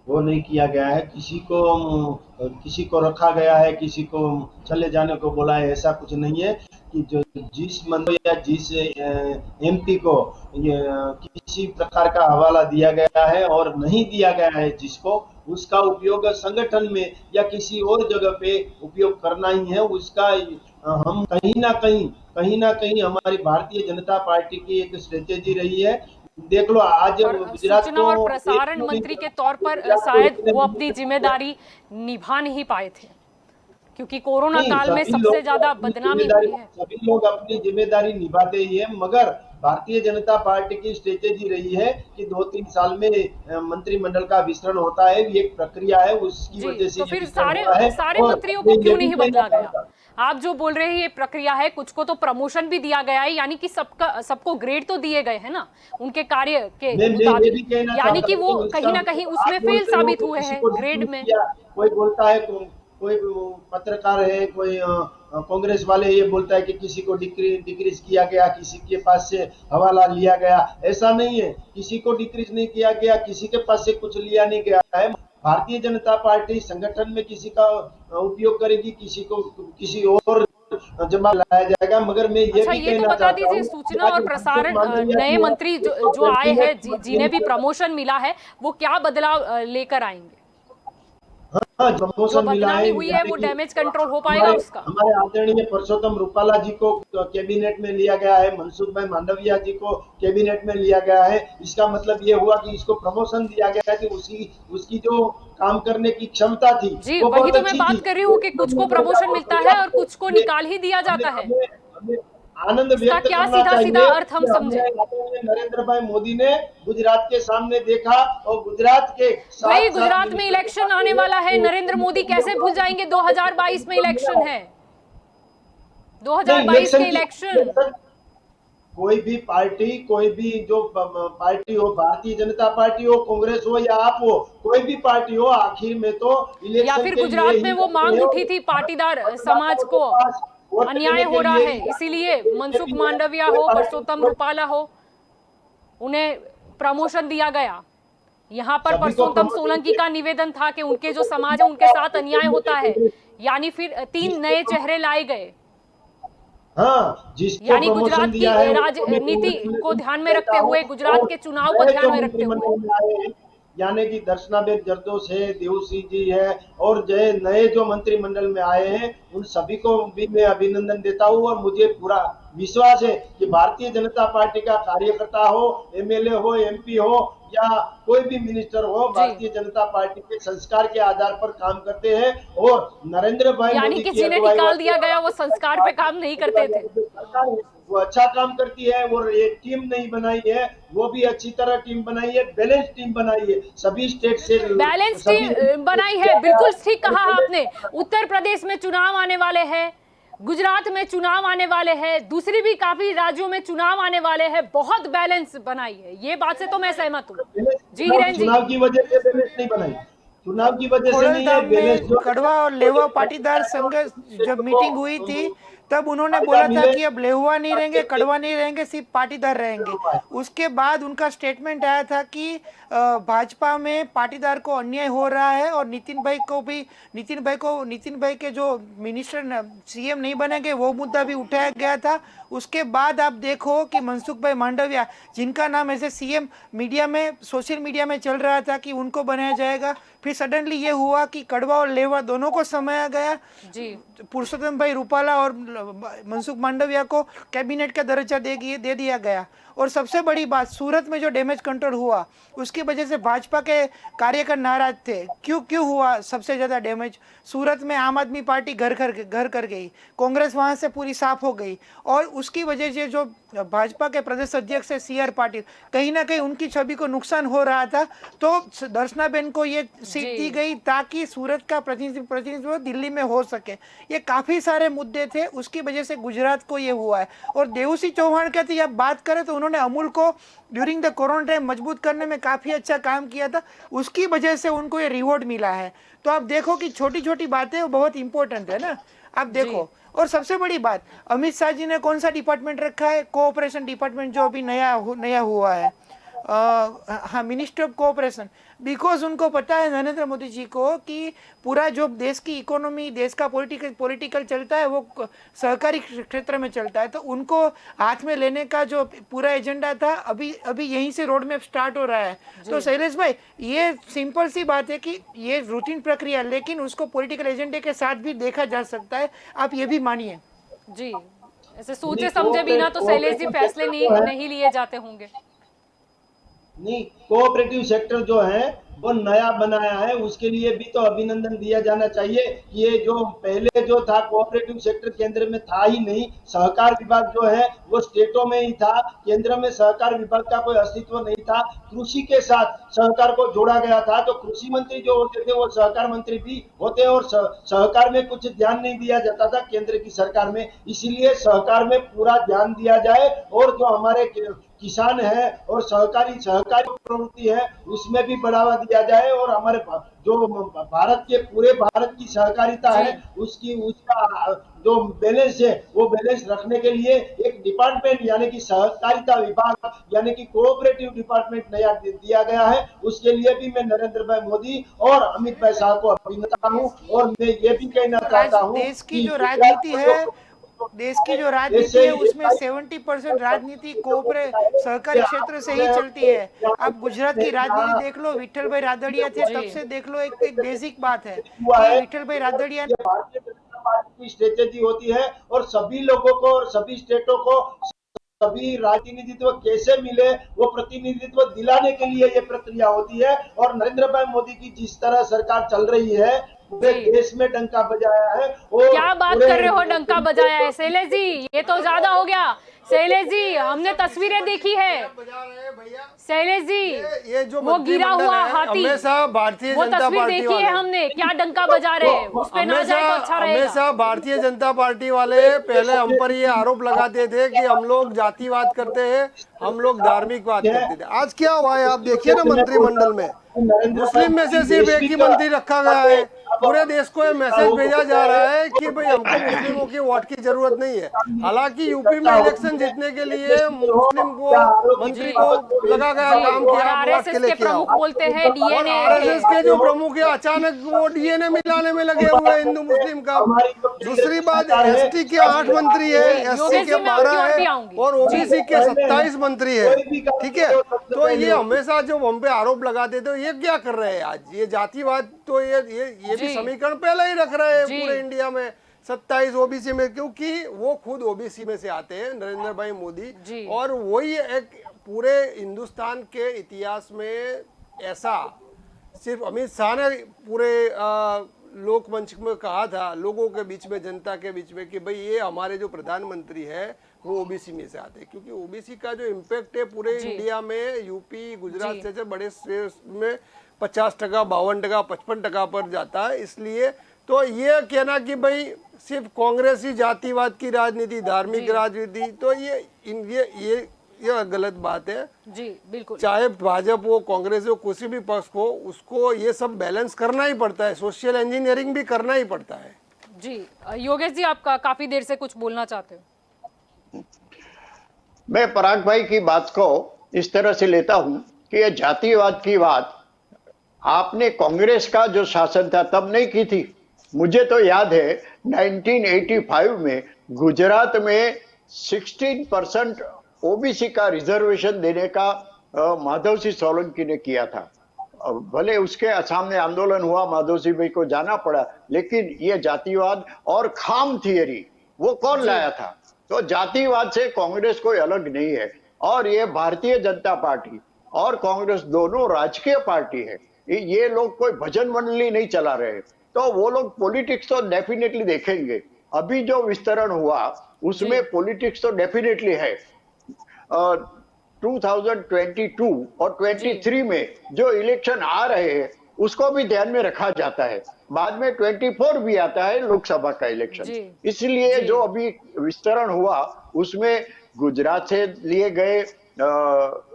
वो नहीं किया गया है, किसी को रखा गया है, किसी को चले जाने को बोला है, ऐसा कुछ नहीं है। कि जो जिस मंत्री या जिस एमपी को किसी प्रकार का हवाला दिया गया है और नहीं दिया गया है जिसको, उसका उपयोग संगठन में या किसी और जगह पे उपयोग करना ही है। उसका हम कहीं ना कहीं हमारी भारतीय जनता पार्टी की एक स्ट्रेटेजी रही है। देख लो आज गुजरात सूचना और प्रसारण मंत्री के तौर पर शायद वो अपनी जिम्मेदारी निभा नहीं पाए थे, क्योंकि कोरोना काल में सबसे ज्यादा बदनामी हुई है। सभी लोग अपनी जिम्मेदारी निभाते ही है, मगर भारतीय जनता पार्टी की स्ट्रेटेजी रही है कि 2-3 साल में मंत्रिमंडल का विस्तरण होता है, ये एक प्रक्रिया है, उसकी वजह से तो फिर सारे मंत्रियों को क्यों नहीं बदला गया? आप जो बोल रहे हैं ये प्रक्रिया है, कुछ को तो प्रमोशन भी दिया गया है, यानी कि सबको ग्रेड तो दिए गए हैं ना उनके कार्य के मुताबिक, यानी कि वो कहीं ना कहीं उसमें फेल साबित हुए हैं ग्रेड में। कोई बोलता है, कोई पत्रकार है, कोई कांग्रेस वाले ये बोलता है कि किसी को डिक्रीज किया गया, किसी के पास से हवाला लिया गया। ऐसा नहीं है, किसी को डिक्रीज नहीं किया गया, किसी के पास से कुछ लिया नहीं गया है। भारतीय जनता पार्टी संगठन में किसी का उपयोग करेगी, किसी और जमा लाया जाएगा। मगर मैं ये भी ये तो बता दीजिए, सूचना और प्रसारण नए मंत्री जो आए हैं, जिन्हें भी प्रमोशन मिला है, वो क्या बदलाव लेकर आएंगे? हाँ, प्रमोशन मिला है, हुई है वो डैमेज कंट्रोल हो पाएगा उसका? हमारे आदरणीय परसोत्तम रूपाला जी को कैबिनेट में लिया गया है, मनसुख भाई मांडविया जी को कैबिनेट में लिया गया है। इसका मतलब ये हुआ कि इसको प्रमोशन दिया गया कि उसकी जो काम करने की क्षमता थी जी, वही तो मैं बात कर रही हूँ कि कुछ को प्रमोशन मिलता है और कुछ को निकाल ही दिया जाता है। आनंद व्यक्त क्या करना सीधा अर्थ हम समझे? नरेंद्र भाई मोदी ने गुजरात के सामने देखा और गुजरात के भाई गुजरात में इलेक्शन आने वाला है, नरेंद्र मोदी कैसे भूल जाएंगे? 2022 में इलेक्शन है, 2022 के इलेक्शन। कोई भी पार्टी, कोई भी जो पार्टी हो, भारतीय जनता पार्टी हो, कांग्रेस हो या आप हो, कोई भी पार्टी हो, आखिर में तो इलेक्शन या फिर गुजरात में वो मांग उठी थी पाटीदार समाज को अन्याय हो रहा है, इसीलिए मनसुख मांडविया हो, परसोत्तम रूपाला हो, उन्हें प्रमोशन दिया गया। यहाँ पर परसोत्तम सोलंकी का निवेदन था कि उनके जो समाज है उनके साथ अन्याय होता है, यानी फिर 3 नए चेहरे लाए गए। हाँ, यानी गुजरात की राजनीति को ध्यान में रखते हुए, गुजरात के चुनाव को ध्यान में रखते हुए यानी कि दर्शनाबेन जरदोश है, देवसी जी है, और जो नए जो मंत्रिमंडल में आए हैं उन सभी को भी मैं अभिनंदन देता हूं। और मुझे पूरा विश्वास है कि भारतीय जनता पार्टी का कार्यकर्ता हो, एमएलए हो, एमपी हो या कोई भी मिनिस्टर हो, भारतीय जनता पार्टी के संस्कार के आधार पर काम करते हैं। और नरेंद्र भाई यानी मोदी कि की जिन्हें अगुवाई निकाल दिया गया वो संस्कार पे काम नहीं करते थे। सरकार है, वो अच्छा काम करती है। और ये टीम नहीं बनाई है, वो भी अच्छी तरह टीम बनाई है, बैलेंस टीम बनाई है, सभी स्टेट से बैलेंस सभी टीम बनाई है, बिल्कुल ठीक कहा आपने। उत्तर प्रदेश में चुनाव आने वाले हैं, गुजरात में चुनाव आने वाले हैं, दूसरी भी काफी राज्यों में चुनाव आने वाले हैं, बहुत बैलेंस बनाई है, ये बात से तो मैं सहमत हूँ। जी हिरेन जी। चुनाव की वजह से बैलेंस नहीं बनाई, चुनाव की वजह से नहीं है खोड़लधाम बैलेंस। में जो कड़वा और लेवा पाटीदार संघ जब मीटिंग हुई थी तब उन्होंने बोला था कि अब लेहुआ नहीं रहेंगे, कड़वा नहीं रहेंगे, सिर्फ पाटीदार रहेंगे। उसके बाद उनका स्टेटमेंट आया था कि भाजपा में पाटीदार को अन्याय हो रहा है और नितिन भाई के जो मिनिस्टर सीएम नहीं बनेंगे वो मुद्दा भी उठाया गया था। उसके बाद आप देखो कि मनसुख भाई मांडविया, जिनका नाम ऐसे सीएम मीडिया में, सोशल मीडिया में चल रहा था कि उनको बनाया जाएगा, फिर सडनली ये हुआ कि कड़वा और लेवा दोनों को समाया गया जी। पुरुषोत्तम भाई रूपाला और मनसुख मांडविया को कैबिनेट का दर्जा दे दिया गया। और सबसे बड़ी बात, सूरत में जो डैमेज कंट्रोल हुआ उसकी वजह से भाजपा के कार्यकर्ता नाराज थे। क्यों हुआ सबसे ज्यादा डैमेज? सूरत में आम आदमी पार्टी घर कर गई, कांग्रेस वहां से पूरी साफ हो गई, और उसकी वजह से जो भाजपा के प्रदेश अध्यक्ष है CR पाटिल, कहीं ना कहीं उनकी छवि को नुकसान हो रहा था। तो दर्शनाबेन को ये सीट दी गई ताकि सूरत का प्रतिनिधित्व दिल्ली में हो सके। ये काफी सारे मुद्दे थे, उसकी वजह से गुजरात को ये हुआ है। और देवसी चौहान कहते आप बात करें तो उन्होंने अमूल को ड्यूरिंग द कोरोना टाइम मजबूत करने में काफी अच्छा काम किया था, उसकी वजह से उनको ये रिवॉर्ड मिला है। तो आप देखो कि छोटी छोटी बातें वो बहुत इंपॉर्टेंट है ना, आप देखो। और सबसे बड़ी बात, अमित शाह जी ने कौन सा डिपार्टमेंट रखा है? कोऑपरेशन डिपार्टमेंट, जो अभी नया हुआ है। हाँ, मिनिस्टर ऑफ कोऑपरेशन, बिकॉज उनको पता है नरेंद्र मोदी जी को कि पूरा जो देश की इकोनॉमी, देश का पॉलिटिकल चलता है वो सहकारी क्षेत्र में चलता है। तो उनको हाथ में लेने का जो पूरा एजेंडा था अभी यहीं से रोड मैप स्टार्ट हो रहा है। तो शैलेश भाई, ये सिंपल सी बात है कि ये रूटीन प्रक्रिया, लेकिन उसको पॉलिटिकल एजेंडे के साथ भी देखा जा सकता है, आप ये भी मानिए। जी, ऐसे सोचे समझे बिना तो शैलेश जी फैसले नहीं लिए जाते होंगे। नहीं, कोऑपरेटिव सेक्टर जो है वो नया बनाया है, उसके लिए भी तो अभिनंदन दिया जाना चाहिए। ये जो पहले जो था कोऑपरेटिव सेक्टर केंद्र में था ही नहीं, सहकार विभाग जो है वो स्टेटों में ही था, केंद्र में सहकार विभाग का कोई अस्तित्व नहीं था। कृषि के साथ सहकार को जोड़ा गया था, तो कृषि मंत्री जो होते थे वो सहकार मंत्री भी होते, और सहकार में कुछ ध्यान नहीं दिया जाता था केंद्र की सरकार में। इसीलिए सहकार में पूरा ध्यान दिया जाए, और जो हमारे किसान है और सहकारी प्रवृत्ति है उसमें भी बढ़ावा दिया जाए, और हमारे जो भारत के पूरे भारत की सहकारिता है उसका जो बैलेंस है वो बैलेंस रखने के लिए एक डिपार्टमेंट यानी कि सहकारिता विभाग यानी कि कोऑपरेटिव डिपार्टमेंट नया दिया गया है। उसके लिए भी मैं नरेंद्र भाई मोदी और अमित भाई शाह को अभिनंदन हूँ। और मैं ये भी कहना चाहता हूँ देश की जो राजनीति है उसमें 70% राजनीति सहकारी क्षेत्र से ही चलती है। आप गुजरात की राजनीति देख लो, विठल भाई रादड़िया थे तब से देख लो, एक बेसिक बात है कि विठल भाई रादड़िया भारतीय जनता पार्टी की स्ट्रेटेजी होती है, और सभी लोगों को और सभी स्टेटों को सभी प्रतिनिधित्व कैसे मिले वो प्रतिनिधित्व दिलाने के लिए ये प्रक्रिया होती है। और नरेंद्र भाई मोदी की जिस तरह सरकार चल रही है वे देश में डंका बजाया है। और क्या बात कर रहे हो, डंका बजाया है शैलेश जी? ये तो ज्यादा हो गया शैलेश जी, हमने तस्वीरें देखी है शैलेश जी, ये जो वो गिरा हुआ हाथी, हमेशा भारतीय वो जनता तस्वीर पार्टी देखी है हमने, क्या डंका बजा रहे हैं, उस पे ना जाए तो अच्छा रहेगा। हमेशा भारतीय जनता पार्टी वाले पहले हम पर ये आरोप लगाते थे कि हम लोग जातिवाद करते हैं, हम लोग धार्मिकवाद करते थे। आज क्या हुआ है आप देखिए ना, मंत्रिमंडल में मुस्लिम में से सिर्फ एक ही मंत्री रखा गया है, पूरे देश को ये मैसेज भेजा जा रहा है कि भाई हमको मुस्लिमों की वोट की जरूरत नहीं है। हालांकि यूपी में इलेक्शन जीतने के लिए मुस्लिम को मंत्री को लगा गया काम कि आप वोट के लिए क्या प्रमुख बोलते हैं डीएनए आरएसएस के जो प्रमुख है अचानक वो डीएनए मिलाने में लगे हुए हैं हिंदू मुस्लिम का। दूसरी बात एसटी के 8 मंत्री है, एससी के 12 है और ओबीसी के 27 मंत्री है। ठीक है, तो ये हमेशा जो हम पे आरोप लगाते थे ये क्या कर रहे हैं आज? ये जातिवाद तो ये भी समीकरण पहले ही रख रहे हैं पूरे इंडिया में 27 ओबीसी में, क्योंकि वो खुद ओबीसी में से आते हैं नरेंद्र भाई मोदी। और वही एक पूरे हिंदुस्तान के इतिहास में ऐसा सिर्फ अमित शाह ने पूरे लोकमंच में कहा था लोगों के बीच में, जनता के बीच में कि भाई ये हमारे जो प्रधानमंत्री है वो ओबीसी में से आते हैं, क्योंकि ओबीसी का जो इम्पैक्ट है पूरे इंडिया में यूपी गुजरात जैसे बड़े स्टेट में 50%, 52%, 55% पर जाता है। इसलिए तो ये कहना कि भाई सिर्फ कांग्रेसी जातिवाद की राजनीति, धार्मिक राजनीति, तो ये गलत बात है। जी बिल्कुल, चाहे भाजपा हो, कांग्रेस हो, किसी भी पक्ष हो, उसको ये सब बैलेंस करना ही पड़ता है, सोशल इंजीनियरिंग भी करना ही पड़ता है। जी योगेश जी, आप काफी देर से कुछ बोलना चाहते हो। मैं पराग भाई की बात को इस तरह से लेता हूं कि ये जातिवाद की बात आपने कांग्रेस का जो शासन था तब नहीं की थी। मुझे तो याद है 1985 में गुजरात में 16% ओबीसी का रिजर्वेशन देने का माधव सिंह सोलंकी ने किया था। भले उसके सामने आंदोलन हुआ, माधव सिंह भाई को जाना पड़ा, लेकिन ये जातिवाद और खाम थियरी वो कौन लाया था? तो जातिवाद से कांग्रेस कोई अलग नहीं है। और ये भारतीय जनता पार्टी और कांग्रेस दोनों राजकीय पार्टी है। ये लोग कोई भजन मंडली नहीं चला रहे, तो वो लोग पॉलिटिक्स तो डेफिनेटली देखेंगे। अभी जो विस्तरण हुआ उसमें पॉलिटिक्स तो डेफिनेटली है। 2022 और 23 में जो इलेक्शन आ रहे हैं उसको भी ध्यान में रखा जाता है। बाद में 24 भी आता है लोकसभा का इलेक्शन। इसलिए जो अभी विस्तरण हुआ उसमें गुजरात से लिए गए,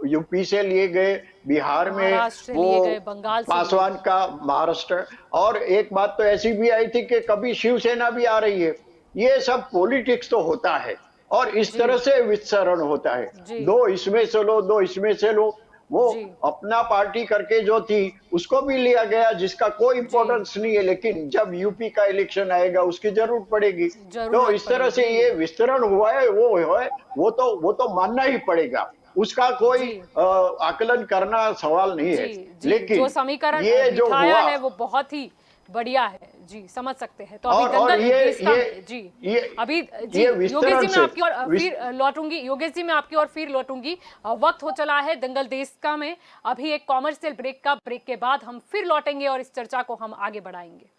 यूपी से लिए गए, बिहार में वो पासवान का महाराष्ट्र, और एक बात तो ऐसी भी आई थी कि कभी शिवसेना भी आ रही है। ये सब पॉलिटिक्स तो होता है और इस तरह से विस्तरण होता है। 2 इसमें से लो, 2 इसमें से लो। वो अपना पार्टी करके जो थी उसको भी लिया गया जिसका कोई इंपॉर्टेंस नहीं है, लेकिन जब यूपी का इलेक्शन आएगा उसकी जरूरत पड़ेगी। तो इस तरह से ये विस्तरण हुआ है, वो तो मानना ही पड़ेगा, उसका कोई आकलन करना सवाल नहीं है। लेकिन जो समीकरण ये जो हुआ है वो बहुत ही बढ़िया है। जी समझ सकते हैं। तो अभी दंगल अभी योगेश जी मैं आपकी और फिर लौटूंगी। योगेश जी मैं आपकी और फिर लौटूंगी। वक्त हो चला है दंगल देशका में। अभी एक कॉमर्शियल ब्रेक के बाद हम फिर लौटेंगे और इस चर्चा को हम आगे बढ़ाएंगे।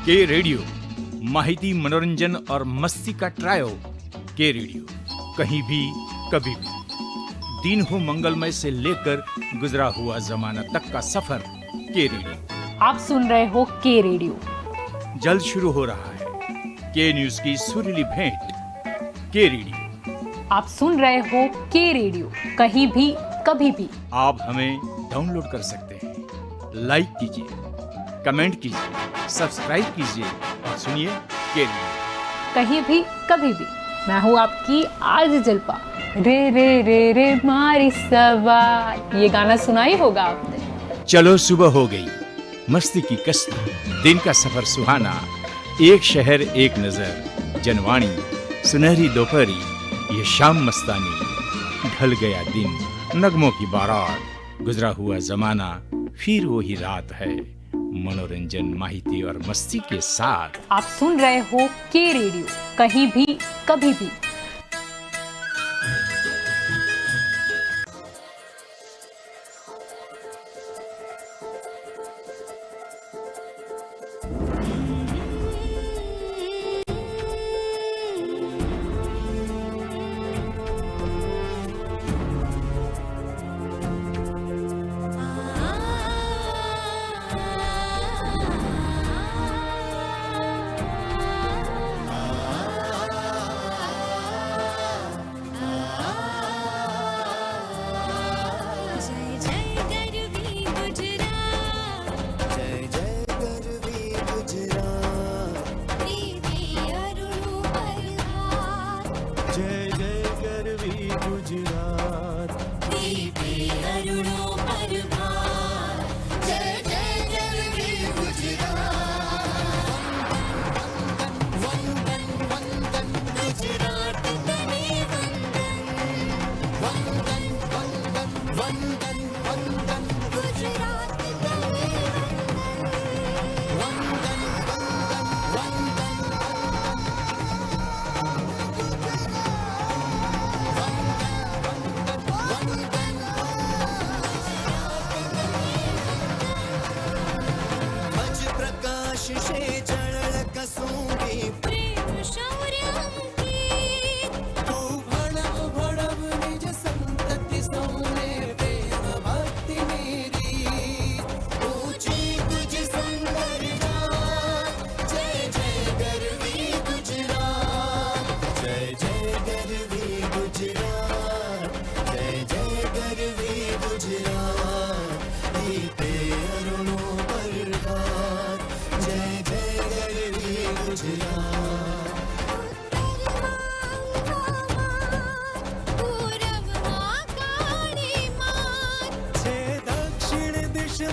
के रेडियो माहिती, मनोरंजन और मस्ती का ट्रायो। के रेडियो कहीं भी कभी भी, दिन हो मंगलमय से लेकर गुजरा हुआ जमाना तक का सफर। के रेडियो आप सुन रहे हो के रेडियो। जल्द शुरू हो रहा है के न्यूज की सुरीली भेंट। के रेडियो आप सुन रहे हो के रेडियो, कहीं भी कभी भी। आप हमें डाउनलोड कर सकते हैं। लाइक कीजिए, कमेंट कीजिए, सब्सक्राइब कीजिए और सुनिए के रेडियो कहीं भी कभी भी। मैं हूँ आपकी आरजे जल्पा। रे रे रे रे मारी सवार, ये गाना सुना ही होगा आपने। चलो सुबह हो गई, मस्ती की कश्ती, दिन का सफर सुहाना, एक शहर एक नजर, जनवाणी, सुनहरी दोपहरी, ये शाम मस्तानी, ढल गया दिन, नगमों की बारात, गुजरा हुआ जमाना, फिर वही रात है, मनोरंजन, माहिती और मस्ती के साथ। आप सुन रहे हो के रेडियो, कहीं भी कभी भी। दक्षिण दिशा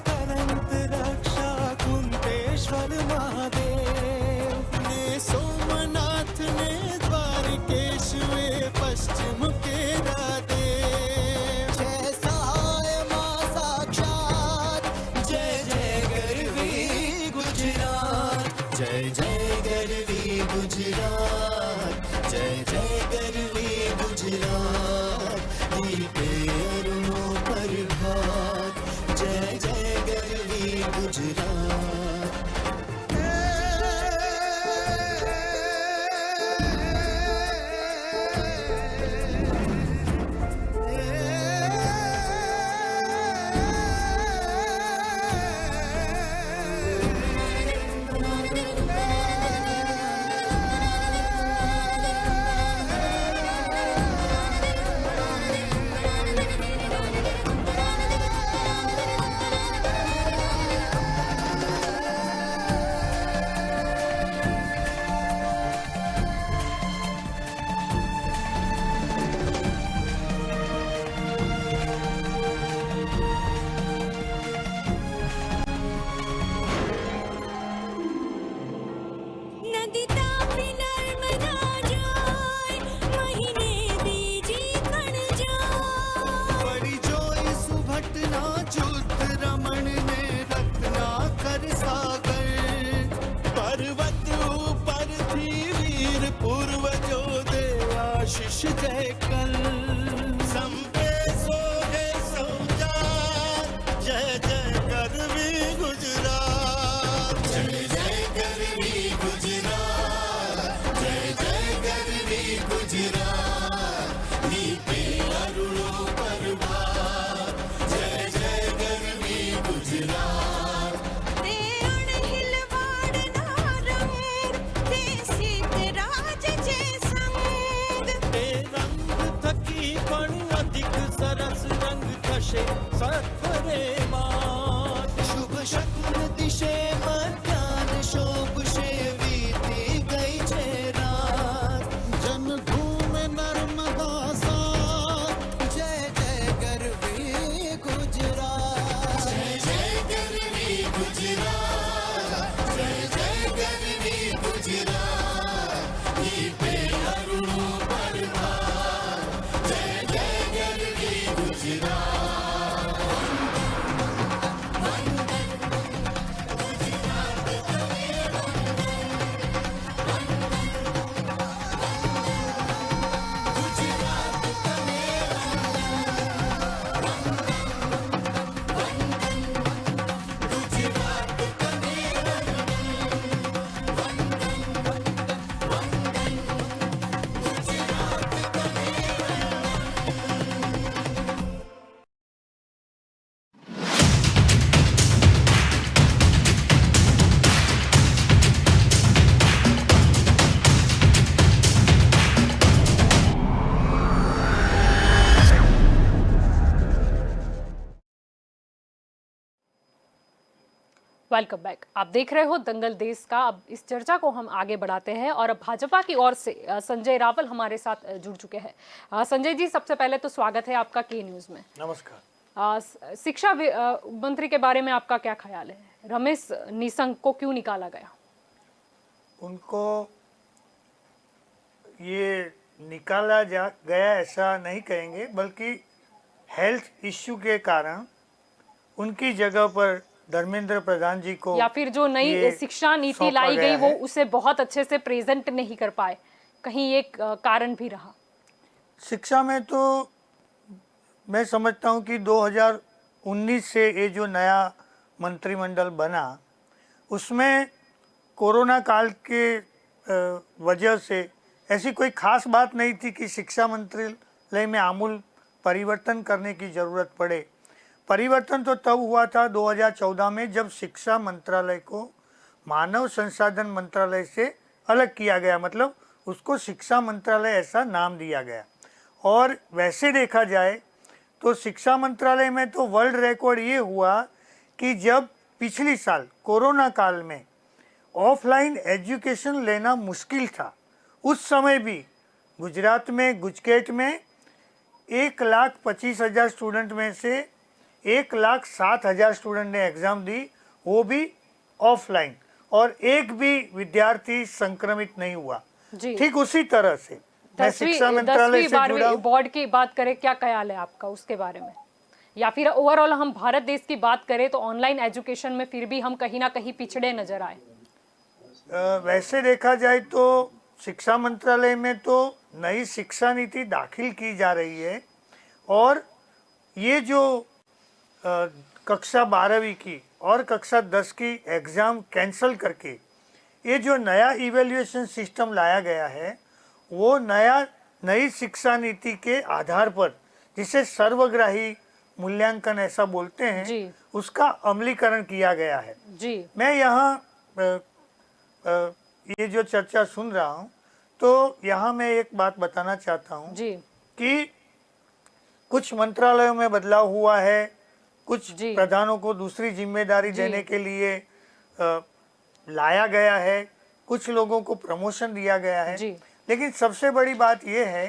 करंत रक्षा कुंतेश्वर महादेव ने सोमनाथ ने द्वारकेश वे पश्चिम केरा देव जय सहाय मां साक्षात जय जय गरवी गुजरात जय जय गरवी गुजरात जय जय गरवी गुजरात दीपे अरुणों पर भात जय जय गरवी गुजरात नदी तापी नर्मदा जाय महीने बीजी कण जाय बड़ी जोई सुभटना जुद्ध रमण ने रत्ना कर सागर पर्वत ऊपर थी वीर पूर्वजों दे आशीष जय कल संपे सोहे सौजात जय जय करवी गुजरात जय जय करवी गुजरात जय जय करवी गुजरात दीपे अरुणों पर भात जय जय करवी गुजरात ते अणहिलवाड नारंग ते सीतराज जे संग ते रंग थकी पण अधिक सरस रंग थशे सत्वरे मात शुभ शकुन दिशे मध्यान शोभशे वीती गई छे रात जन्मभूमि नर्मदा सात जय जय गरवी गुजरात जय जय गरवी गुजरात जय जय गरवी गुजरात दीपे अरुणों पर भात जय जय गरवी गुजरात वेलकम बैक। आप देख रहे हो दंगल देश का। अब इस चर्चा को हम आगे बढ़ाते हैं और अब भाजपा की ओर से संजय रावल हमारे साथ जुड़ चुके हैं। संजय जी, सबसे पहले तो स्वागत है आपका के न्यूज में। नमस्कार। शिक्षा मंत्री के बारे में आपका क्या ख्याल है? रमेश निशंक को क्यों निकाला गया? उनको ये निकाला गया ऐसा नहीं कहेंगे, बल्कि हेल्थ इश्यू के कारण उनकी जगह पर धर्मेंद्र प्रधान जी को, या फिर जो नई शिक्षा नीति लाई गई वो उसे बहुत अच्छे से प्रेजेंट नहीं कर पाए, कहीं एक कारण भी रहा? शिक्षा में तो मैं समझता हूँ कि 2019 से ये जो नया मंत्रिमंडल बना उसमें कोरोना काल के वजह से ऐसी कोई खास बात नहीं थी कि शिक्षा मंत्रालय में आमूल परिवर्तन करने की ज़रूरत पड़े। परिवर्तन तो तब हुआ था 2014 में, जब शिक्षा मंत्रालय को मानव संसाधन मंत्रालय से अलग किया गया, मतलब उसको शिक्षा मंत्रालय ऐसा नाम दिया गया। और वैसे देखा जाए तो शिक्षा मंत्रालय में तो वर्ल्ड रिकॉर्ड ये हुआ कि जब पिछली साल कोरोना काल में ऑफलाइन एजुकेशन लेना मुश्किल था, उस समय भी गुजरात में गुजकेट में 1,25,000 स्टूडेंट में से 1,07,000 स्टूडेंट ने एग्ज़ाम दी, वो भी ऑफलाइन, और एक भी विद्यार्थी संक्रमित नहीं हुआ। जी। ठीक उसी तरह से मैं शिक्षा मंत्रालय से जुड़ा 10वीं बोर्ड की बात करें, क्या ख्याल है आपका उसके बारे में? या फिर ओवरऑल हम भारत देश की बात करें तो ऑनलाइन एजुकेशन में फिर भी हम कहीं ना कहीं पिछड़े नजर आए। वैसे देखा जाए तो शिक्षा मंत्रालय में तो नई शिक्षा नीति दाखिल की जा रही है, और ये जो कक्षा 12वीं की और कक्षा 10 की एग्ज़ाम कैंसिल करके ये जो नया इवैल्यूएशन सिस्टम लाया गया है, वो नई शिक्षा नीति के आधार पर, जिसे सर्वग्राही मूल्यांकन ऐसा बोलते हैं, जी। उसका अमलीकरण किया गया है। जी। मैं यहाँ ये जो चर्चा सुन रहा हूँ, तो यहाँ मैं एक बात बताना चाहता हूँ जी। कि कुछ मंत्रालयों में बदलाव हुआ है, कुछ जी। प्रधानों को दूसरी जिम्मेदारी देने के लिए लाया गया है, कुछ लोगों को प्रमोशन दिया गया है। जी। लेकिन सबसे बड़ी बात यह है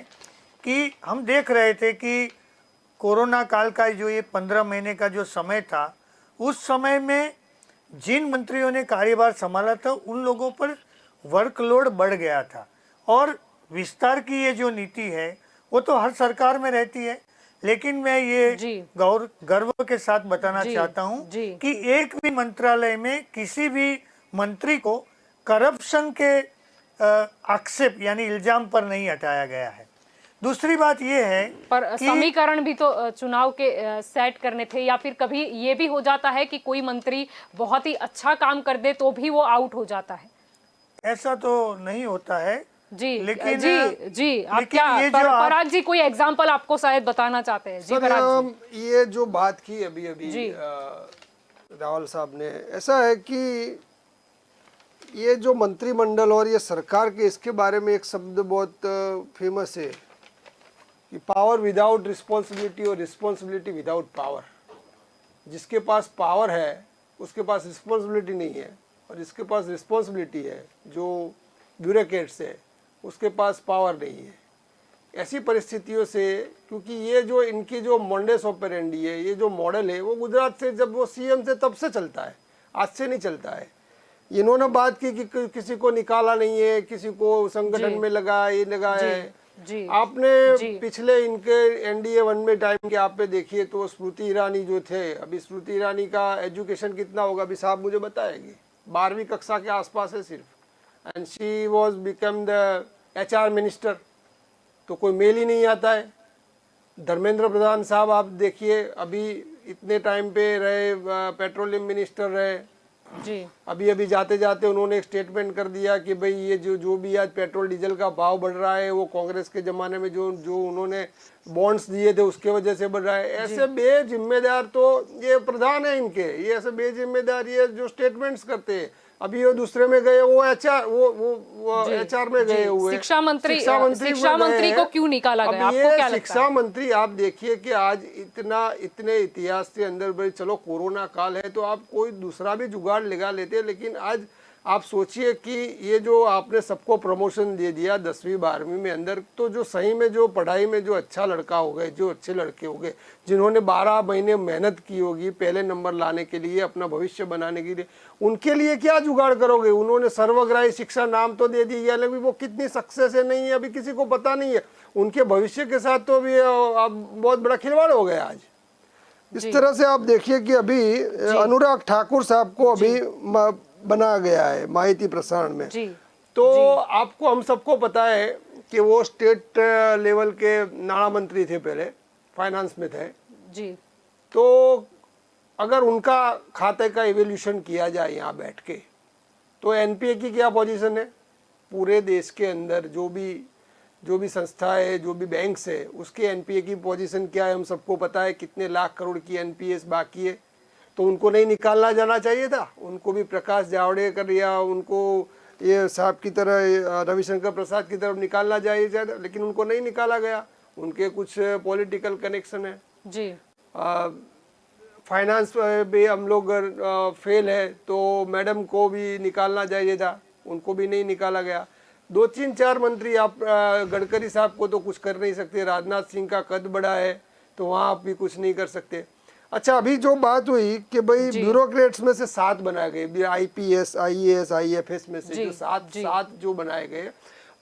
कि हम देख रहे थे कि कोरोना काल का जो ये 15 महीने का जो समय था, उस समय में जिन मंत्रियों ने कार्यभार संभाला था उन लोगों पर वर्कलोड बढ़ गया था, और विस्तार की ये जो नीति है वो तो हर सरकार में रहती है, लेकिन मैं ये गर्व के साथ बताना चाहता हूँ कि एक भी मंत्रालय में किसी भी मंत्री को करप्शन के आक्षेप यानी इल्जाम पर नहीं हटाया गया है। दूसरी बात ये है पर समीकरण भी तो चुनाव के सेट करने थे, या फिर कभी ये भी हो जाता है कि कोई मंत्री बहुत ही अच्छा काम कर दे तो भी वो आउट हो जाता है? ऐसा तो नहीं होता है जी। लेकिन जी आप क्या पराग जी कोई एग्जांपल आपको शायद बताना चाहते हैं? जी पराग जी। ये जो बात की अभी राहुल साहब ने, ऐसा है कि ये जो मंत्रिमंडल और ये सरकार के, इसके बारे में एक शब्द बहुत फेमस है कि पावर विदाउट रिस्पॉन्सिबिलिटी और रिस्पॉन्सिबिलिटी विदाउट पावर। जिसके पास पावर है उसके पास रिस्पॉन्सिबिलिटी नहीं है, और जिसके पास रिस्पॉन्सिबिलिटी है, जो ब्यूरोक्रेट्स है, उसके पास पावर नहीं है। ऐसी परिस्थितियों से, क्योंकि ये जो इनकी जो मोंडेस ऑपरेंडी है, ये जो मॉडल है, वो गुजरात से जब वो सीएम थे तब से चलता है, आज से नहीं चलता है। इन्होंने बात की कि किसी को निकाला नहीं है, किसी को संगठन में लगा, ये लगा है। आपने पिछले इनके एनडीए 1 में टाइम के आप पे देखिए तो स्मृति ईरानी जो थे, अभी स्मृति ईरानी का एजुकेशन कितना होगा अभी साहब मुझे बताएंगे, 12वीं कक्षा के आसपास है सिर्फ, and she was become the HR minister, तो कोई मेल ही नहीं आता है। धर्मेंद्र प्रधान साहब आप देखिए, अभी इतने टाइम पे रहे, पेट्रोलियम मिनिस्टर रहे जी। अभी जाते जाते उन्होंने एक स्टेटमेंट कर दिया कि भाई ये जो भी आज पेट्रोल डीजल का भाव बढ़ रहा है वो कांग्रेस के ज़माने में जो उन्होंने बॉन्ड्स दिए थे उसके वजह से बढ़ रहा है। ऐसे बेजिम्मेदार तो ये प्रधान है इनके, ये ऐसे बेजिम्मेदार ये जो स्टेटमेंट्स करते हैं। अभी वो दूसरे में गए, वो HR में गए हुए शिक्षा मंत्री को क्यों निकाला गया, आपको क्या लगता है? शिक्षा मंत्री आप देखिए कि आज इतने इतिहास के अंदर भाई चलो कोरोना काल है तो आप कोई दूसरा भी जुगाड़ लगा लेते, लेकिन आज आप सोचिए कि ये जो आपने सबको प्रमोशन दे दिया 10वीं 12वीं में अंदर, तो जो सही में जो पढ़ाई में जो अच्छा लड़का हो गए, जो अच्छे लड़के हो गए, जिन्होंने 12 महीने मेहनत की होगी पहले नंबर लाने के लिए, अपना भविष्य बनाने के लिए, उनके लिए क्या जुगाड़ करोगे? उन्होंने सर्वग्राही शिक्षा नाम तो दे दी, लेकिन वो कितनी सक्सेस है नहीं है अभी किसी को पता नहीं है। उनके भविष्य के साथ तो अभी बहुत बड़ा खिलवाड़ हो गया आज। इस तरह से आप देखिए कि अभी अनुराग ठाकुर साहब को अभी बना गया है माहिती प्रसारण में, तो आपको हम सबको पता है कि वो स्टेट लेवल के नाणा मंत्री थे, पहले फाइनेंस में थे जी। तो अगर उनका खाते का इवोल्यूशन किया जाए यहाँ बैठ के, तो एनपीए की क्या पोजीशन है पूरे देश के अंदर, जो भी संस्था है, जो भी बैंक्स है, उसके एनपीए की पोजीशन क्या है हम सबको पता है। कितने लाख करोड़ की एनपीएस बाकी है, तो उनको नहीं निकालना जाना चाहिए था? उनको भी प्रकाश जावड़ेकर या उनको ये साहब की तरह रविशंकर प्रसाद की तरफ निकालना चाहिए था, लेकिन उनको नहीं निकाला गया। उनके कुछ पॉलिटिकल कनेक्शन है जी। फाइनेंस भी हम लोग फेल है, तो मैडम को भी निकालना चाहिए था, उनको भी नहीं निकाला गया। 2-3-4 मंत्री आप गडकरी साहब को तो कुछ कर नहीं सकते, राजनाथ सिंह का कद बड़ा है तो वहाँ आप भी कुछ नहीं कर सकते। अच्छा, अभी जो बात हुई कि भाई ब्यूरोक्रेट्स में से 7 बनाए गए, IPS, IAS, IFS में से जो 7 जो बनाए गए,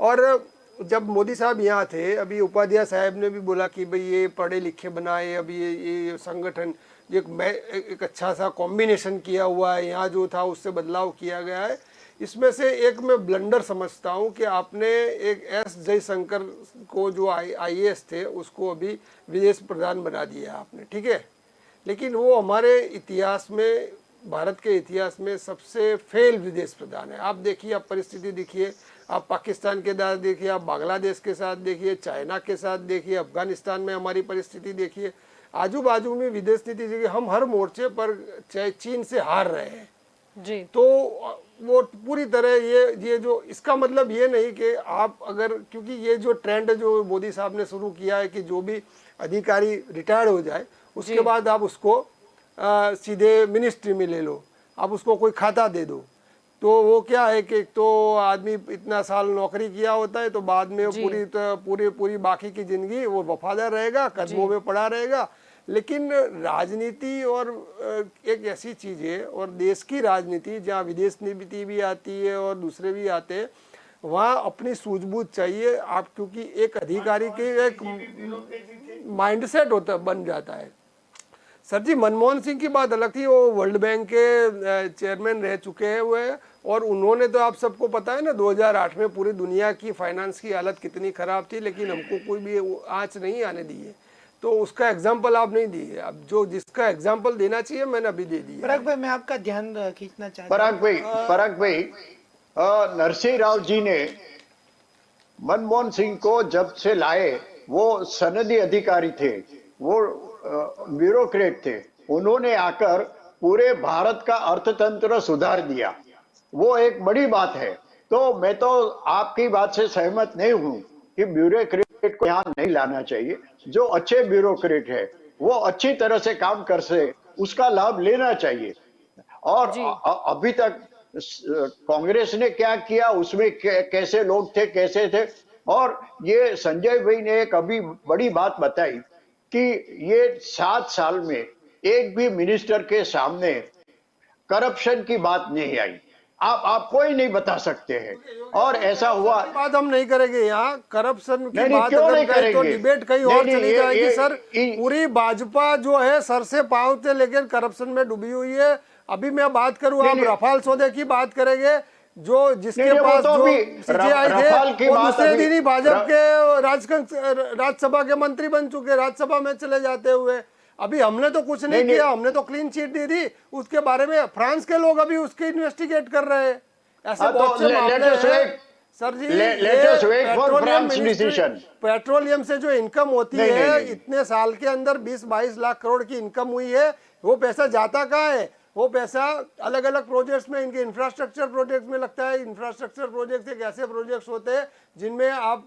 और जब मोदी साहब यहाँ थे, अभी उपाध्याय साहब ने भी बोला कि भाई ये पढ़े लिखे बनाए, अभी ये संगठन एक अच्छा सा कॉम्बिनेशन किया हुआ है, यहाँ जो था उससे बदलाव किया गया है। इसमें से एक मैं ब्लंडर समझता हूँ कि आपने एक S जयशंकर को जो IAS थे उसको अभी विदेश प्रधान बना दिया आपने, ठीक है, लेकिन वो हमारे इतिहास में, भारत के इतिहास में सबसे फेल विदेश प्रधान है। आप देखिए, आप परिस्थिति देखिए, आप पाकिस्तान के साथ देखिए, आप बांग्लादेश के साथ देखिए, चाइना के साथ देखिए, अफगानिस्तान में हमारी परिस्थिति देखिए, आजू बाजू में विदेश नीति देखिए, हम हर मोर्चे पर चाहे चीन से हार रहे हैं जी। तो वो पूरी तरह ये जो, इसका मतलब ये नहीं कि आप अगर, क्योंकि ये जो ट्रेंड जो मोदी साहब ने शुरू किया है कि जो भी अधिकारी रिटायर्ड हो जाए उसके बाद आप उसको सीधे मिनिस्ट्री में ले लो, आप उसको कोई खाता दे दो, तो वो क्या है कि तो आदमी इतना साल नौकरी किया होता है तो बाद में पूरी बाकी की जिंदगी वो वफादार रहेगा, कदमों में पड़ा रहेगा। लेकिन राजनीति और एक ऐसी चीज है, और देश की राजनीति जहाँ विदेश नीति भी आती है और दूसरे भी आते हैं, वहाँ अपनी सूझबूझ चाहिए आप, क्योंकि एक अधिकारी के एक माइंडसेट होता बन जाता है। सर जी, मनमोहन सिंह की बात अलग थी, वो वर्ल्ड बैंक के चेयरमैन रह चुके हैं हुए, और उन्होंने तो आप सबको पता है ना 2008 में पूरी दुनिया की फाइनेंस की हालत कितनी खराब थी, लेकिन हमको कोई भी आंच नहीं आने दी है, तो उसका एग्जाम्पल आप नहीं दिए। अब जो जिसका एग्जाम्पल देना चाहिए मैंने अभी दे दिया। पराग भाई, मैं आपका ध्यान खींचना चाहता हूँ। पराग भाई, नरसिंह राव जी ने मनमोहन सिंह को जब से लाए, वो सनदी अधिकारी थे, वो ब्यूरोक्रेट थे, उन्होंने आकर पूरे भारत का अर्थतंत्र सुधार दिया, वो एक बड़ी बात है। तो मैं तो आपकी बात से सहमत नहीं हूं कि ब्यूरोक्रेट को यहाँ नहीं लाना चाहिए। जो अच्छे ब्यूरोक्रेट है वो अच्छी तरह से काम कर से उसका लाभ लेना चाहिए। और अभी तक कांग्रेस ने क्या किया, उसमें कैसे लोग थे, कैसे थे। और ये संजय भाई ने एक अभी बड़ी बात बताई कि ये 7 साल में एक भी मिनिस्टर के सामने करप्शन की बात नहीं आई। आप कोई नहीं बता सकते हैं, और ऐसा हुआ। बात हम नहीं करेंगे यहाँ, करप्शन की बात क्यों अगर नहीं करें तो करेंगे? डिबेट कहीं और चली जाएगी सर। ये- पूरी भाजपा जो है सर से पांव से लेकर करप्शन में डूबी हुई है। अभी मैं बात करूँ, आप रफाल सौदे की बात करेंगे, जो जिसके पास जो CJI थे वो दूसरे दिन ही भाजपा के राज्यसभा के मंत्री बन चुके, राज्यसभा में चले जाते हुए। अभी हमने तो कुछ नहीं किया, हमने तो क्लीन चिट दी थी, उसके बारे में फ्रांस के लोग अभी उसके इन्वेस्टिगेट कर रहे हैं। ऐसे बहुत से मामले हैं सर जी। पेट्रोलियम से जो इनकम होती है, इतने साल के अंदर 20-22 लाख करोड़ की इनकम हुई है, वो पैसा जाता कहाँ है? वो पैसा अलग अलग प्रोजेक्ट्स में, इनके इंफ्रास्ट्रक्चर प्रोजेक्ट्स में लगता है। इंफ्रास्ट्रक्चर प्रोजेक्ट्स एक ऐसे प्रोजेक्ट्स होते हैं जिनमें आप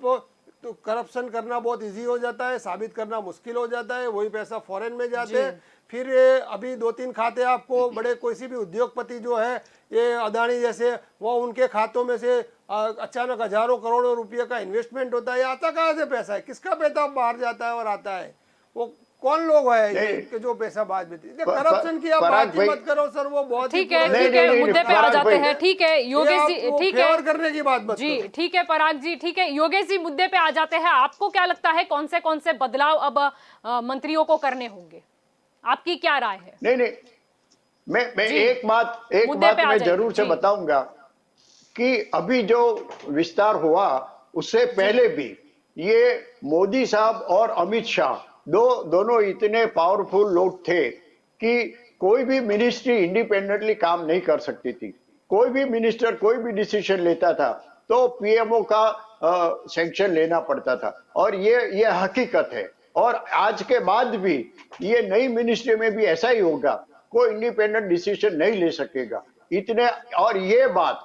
तो करप्शन करना बहुत इजी हो जाता है, साबित करना मुश्किल हो जाता है, वही पैसा फॉरेन में जाते हैं। फिर ये अभी 2-3 खाते आपको बड़े कोई भी उद्योगपति जो है, ये अदानी जैसे, वो उनके खातों में से अचानक हजारों करोड़ों रुपये का इन्वेस्टमेंट होता है। आता कहाँ से पैसा है? किसका पैसा बाहर जाता है और आता है? वो कौन लोग है कि जो पैसा बाहर भेजते हैं? करप्शन की आप बात ही मत करो सर, वो बहुत ठीक है, मुद्दे पे आ जाते हैं। ठीक है योगेश जी, ठीक है, करने की बात मत जी ठीक है पराग जी, ठीक है योगेश जी, मुद्दे पे आ जाते हैं। आपको क्या लगता है कौन से बदलाव अब मंत्रियों को करने होंगे? आपकी क्या राय है? नहीं, मैं एक बात मैं जरूर से बताऊंगा कि अभी जो विस्तार हुआ उससे पहले भी ये मोदी साहब और अमित शाह दोनों इतने पावरफुल लोग थे कि कोई भी मिनिस्ट्री इंडिपेंडेंटली काम नहीं कर सकती थी। कोई भी मिनिस्टर कोई भी डिसीजन लेता था तो पीएमओ का सैंक्शन लेना पड़ता था, और ये हकीकत है। और आज के बाद भी ये नई मिनिस्ट्री में भी ऐसा ही होगा, कोई इंडिपेंडेंट डिसीजन नहीं ले सकेगा इतने। और ये बात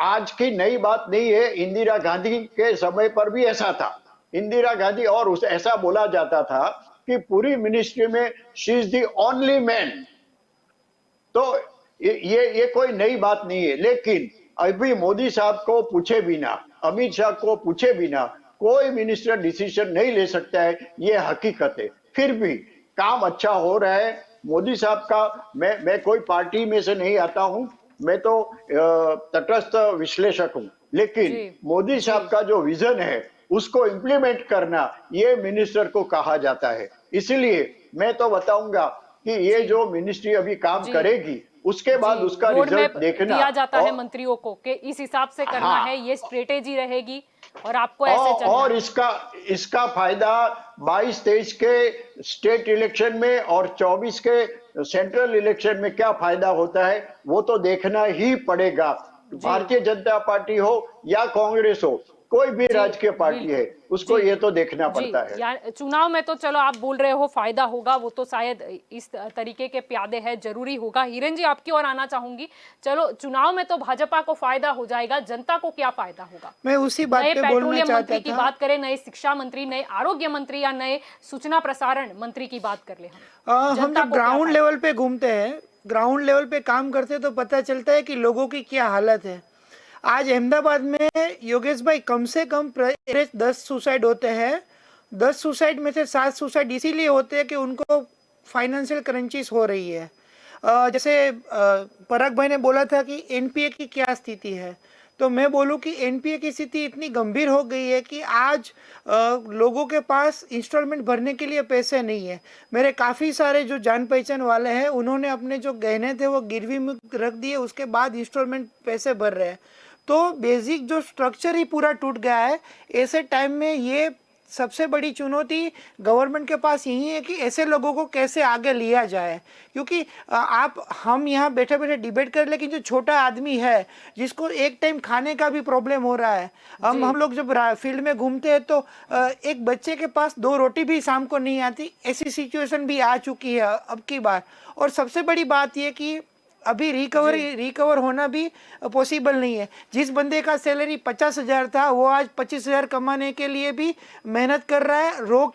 आज की नई बात नहीं है, इंदिरा गांधी के समय पर भी ऐसा था। इंदिरा गांधी और ऐसा बोला जाता था कि पूरी मिनिस्ट्री में she is the only man. तो ये कोई नई बात नहीं है, लेकिन अभी मोदी साहब को पूछे बिना, अमित शाह को पूछे बिना कोई मिनिस्टर डिसीजन नहीं ले सकता है, ये हकीकत है। फिर भी काम अच्छा हो रहा है मोदी साहब का। मैं कोई पार्टी में से नहीं आता हूं, मैं तो तटस्थ विश्लेषक हूं, लेकिन मोदी साहब का जो विजन है उसको इम्प्लीमेंट करना ये मिनिस्टर को कहा जाता है। इसलिए मैं तो बताऊंगा कि ये जो मिनिस्ट्री अभी काम करेगी उसके बाद उसका रिजल्ट देखना दिया जाता है मंत्रियों को कि इस हिसाब से करना है, ये स्ट्रेटेजी रहेगी और आपको ऐसे चलना और है। इसका फायदा 22-23 के स्टेट इलेक्शन में और 24 के सेंट्रल इलेक्शन में क्या फायदा होता है वो तो देखना ही पड़ेगा। भारतीय जनता पार्टी हो या कांग्रेस हो, कोई भी राजकीय पार्टी है, उसको ये तो देखना पड़ता है। यार चुनाव में तो चलो आप बोल रहे हो फायदा होगा, वो तो शायद इस तरीके के प्यादे है, जरूरी होगा। हिरेन जी आपकी ओर आना चाहूंगी। चलो चुनाव में तो भाजपा को फायदा हो जाएगा, जनता को क्या फायदा होगा? मैं उसी बात पे बोलना पेट्रोलियम चाहता मंत्री की था। बात करें, नए शिक्षा मंत्री, नए आरोग्य मंत्री या नए सूचना प्रसारण मंत्री की बात कर ले हम हम जब ग्राउंड लेवल पे घूमते हैं, ग्राउंड लेवल पे काम करते हैं तो पता चलता है कि लोगों की क्या हालत है। आज अहमदाबाद में योगेश भाई कम से कम 10 सुसाइड होते हैं। 10 सुसाइड में से 7 सुसाइड इसीलिए होते हैं कि उनको फाइनेंशियल क्रंचिस हो रही है। जैसे पराग भाई ने बोला था कि एनपीए की क्या स्थिति है, तो मैं बोलूं कि एनपीए की स्थिति इतनी गंभीर हो गई है कि आज लोगों के पास इंस्टॉलमेंट भरने के लिए पैसे नहीं है। मेरे काफ़ी सारे जो जान पहचान वाले हैं उन्होंने अपने जो गहने थे वो गिरवी में रख दिए, उसके बाद इंस्टॉलमेंट पैसे भर रहे हैं। तो बेसिक जो स्ट्रक्चर ही पूरा टूट गया है। ऐसे टाइम में ये सबसे बड़ी चुनौती गवर्नमेंट के पास यही है कि ऐसे लोगों को कैसे आगे लिया जाए, क्योंकि हम यहाँ बैठे बैठे डिबेट कर, लेकिन जो छोटा आदमी है जिसको एक टाइम खाने का भी प्रॉब्लम हो रहा है, हम लोग जब फील्ड में घूमते हैं तो एक बच्चे के पास 2 रोटी भी शाम को नहीं आती, ऐसी सिचुएशन भी आ चुकी है अब की बार। और सबसे बड़ी बात यह कि अभी रिकवर होना भी पॉसिबल नहीं है। जिस बंदे का सैलरी 50,000 था वो आज 25,000 कमाने के लिए भी मेहनत कर रहा है, रो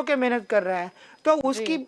के मेहनत कर रहा है। तो उसकी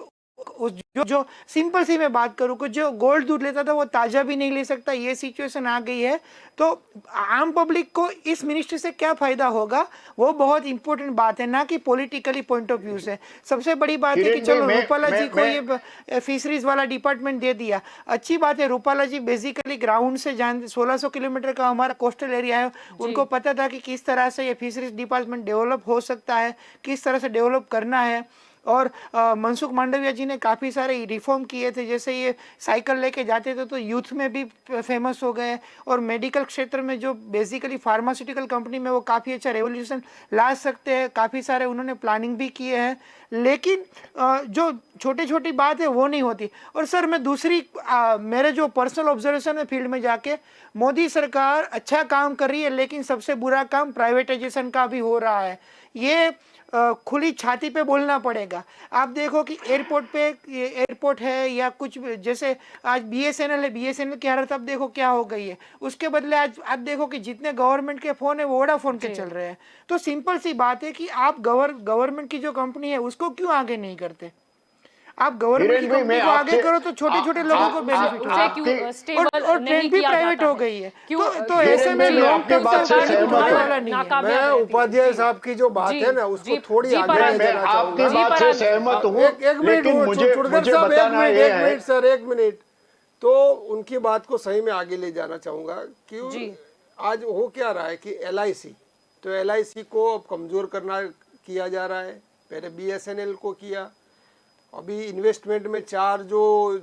जो सिंपल सी मैं बात करूँ कि जो गोल्ड दूध लेता था वो ताज़ा भी नहीं ले सकता, ये सिचुएशन आ गई है। तो आम पब्लिक को इस मिनिस्ट्री से क्या फ़ायदा होगा वो बहुत इंपॉर्टेंट बात है, ना कि पॉलिटिकली पॉइंट ऑफ व्यू से। सबसे बड़ी बात है कि चलो रूपाला जी को ये फिशरीज वाला डिपार्टमेंट दे दिया, अच्छी बात है। रूपाला जी बेसिकली ग्राउंड से 1600 किलोमीटर का हमारा कोस्टल एरिया है, उनको पता था कि किस तरह से ये फिशरीज डिपार्टमेंट डेवलप हो सकता है, किस तरह से डेवलप करना है। और मनसुख मांडविया जी ने काफ़ी सारे रिफॉर्म किए थे, जैसे ये साइकिल लेके जाते थे तो यूथ में भी फेमस हो गए, और मेडिकल क्षेत्र में जो बेसिकली फार्मास्यूटिकल कंपनी में वो काफ़ी अच्छा रेवोल्यूशन ला सकते हैं, काफ़ी सारे उन्होंने प्लानिंग भी किए हैं। लेकिन जो छोटी छोटी बात है वो नहीं होती। और सर मैं दूसरी मेरे जो पर्सनल ऑब्जर्वेशन है फील्ड में जाके, मोदी सरकार अच्छा काम कर रही है, लेकिन सबसे बुरा काम प्राइवेटाइजेशन का भी हो रहा है। ये खुली छाती पे बोलना पड़ेगा। आप देखो कि एयरपोर्ट है या कुछ, जैसे आज बीएसएनएल है, बीएसएनएल की हालत अब देखो क्या हो गई है। उसके बदले आज देखो कि जितने गवर्नमेंट के फोन है वो वोडाफोन के चल रहे हैं। तो सिंपल सी बात है कि आप गवर्नमेंट की जो कंपनी है उसको क्यों आगे नहीं करते? आप गवर्नमेंट की कंपनी को आगे करो तो छोटे छोटे लोगों को बेनिफिट हो, और ट्रेन भी प्राइवेट हो गई है। तो ऐसे में लॉन्ग टर्म मैं उपाध्याय साहब की जो बात है ना उसको थोड़ी आगे ले जाना आपकी बात से सहमत हूँ, एक मिनट मुझे बताना है सर, 1 मिनट। तो उनकी बात को सही में आगे ले जाना चाहूंगा कि आज हो क्या रहा है कि LIC, तो LIC को अब कमजोर किया जा रहा है। पहले BSNL को किया, अभी इन्वेस्टमेंट में 4 जो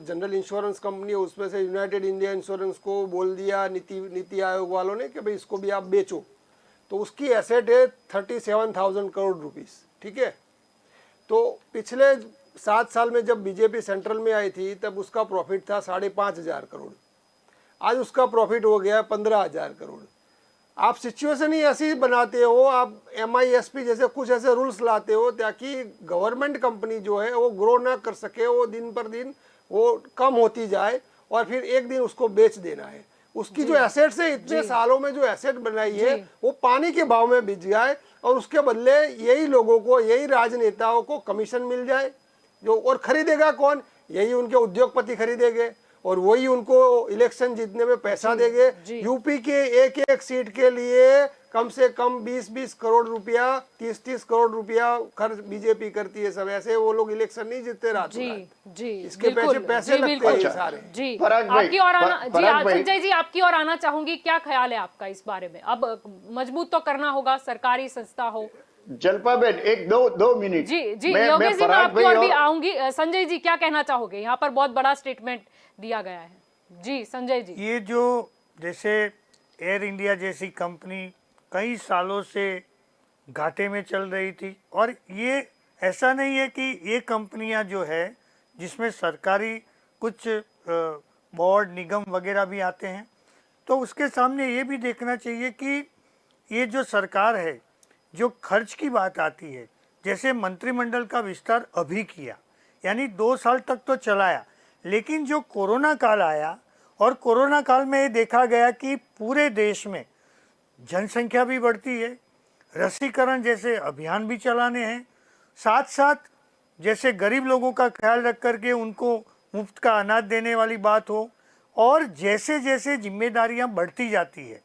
जनरल इंश्योरेंस कंपनी है उसमें से यूनाइटेड इंडिया इंश्योरेंस को बोल दिया नीति आयोग वालों ने कि भाई इसको भी आप बेचो, तो उसकी एसेट है 37,000 करोड़ रुपीस। ठीक है, तो पिछले 7 साल में जब बीजेपी सेंट्रल में आई थी तब उसका प्रॉफिट था 5,500 करोड़, आज उसका प्रॉफिट हो गया 15,000 करोड़। आप सिचुएशन ही ऐसी बनाते हो, आप MISP जैसे कुछ ऐसे रूल्स लाते हो ताकि गवर्नमेंट कंपनी जो है वो ग्रो ना कर सके, वो दिन पर दिन वो कम होती जाए और फिर एक दिन उसको बेच देना है। उसकी जो एसेट्स है, इतने सालों में जो एसेट बनाई है वो पानी के भाव में बिक जाए और उसके बदले यही लोगों को, यही राजनेताओं को कमीशन मिल जाए। जो, और खरीदेगा कौन? यही उनके उद्योगपति खरीदेंगे और वही उनको इलेक्शन जीतने में पैसा देंगे। यूपी के एक एक सीट के लिए कम से कम 20-20 करोड़ रुपया, 30-30 करोड़ रुपया खर्च बीजेपी करती है। सब ऐसे वो लोग इलेक्शन नहीं जीतते रात जी रात। जी इसके बिल्कुल, पैसे जी, लगते बिल्कुल। हैं ये सारे। जी पराग भाई, आपकी और आना जी पराग भाई। संजय जी आपकी और आना चाहूंगी, क्या ख्याल है आपका इस बारे में? अब मजबूत तो करना होगा, सरकारी संस्था हो। जल्पा बेन, एक दो मिनट। जी जी मैं योगेश जी मैं पराग आपकी भाई और भी आऊंगी। संजय जी क्या कहना चाहोगे? यहाँ पर बहुत बड़ा स्टेटमेंट दिया गया है। जी संजय जी। ये जो जैसे एयर इंडिया जैसी कंपनी कई सालों से घाटे में चल रही थी, और ये ऐसा नहीं है कि ये कंपनियां जो है जिसमें सरकारी कुछ बोर्ड निगम वगैरह भी आते हैं, तो उसके सामने ये भी देखना चाहिए कि ये जो सरकार है, जो खर्च की बात आती है, जैसे मंत्रिमंडल का विस्तार अभी किया, यानी 2 साल तक तो चलाया, लेकिन जो कोरोना काल आया और कोरोना काल में ये देखा गया कि पूरे देश में जनसंख्या भी बढ़ती है, रसीकरण जैसे अभियान भी चलाने हैं, साथ साथ जैसे गरीब लोगों का ख्याल रख करके उनको मुफ्त का अनाज देने वाली बात हो, और जैसे जैसे जिम्मेदारियां बढ़ती जाती है,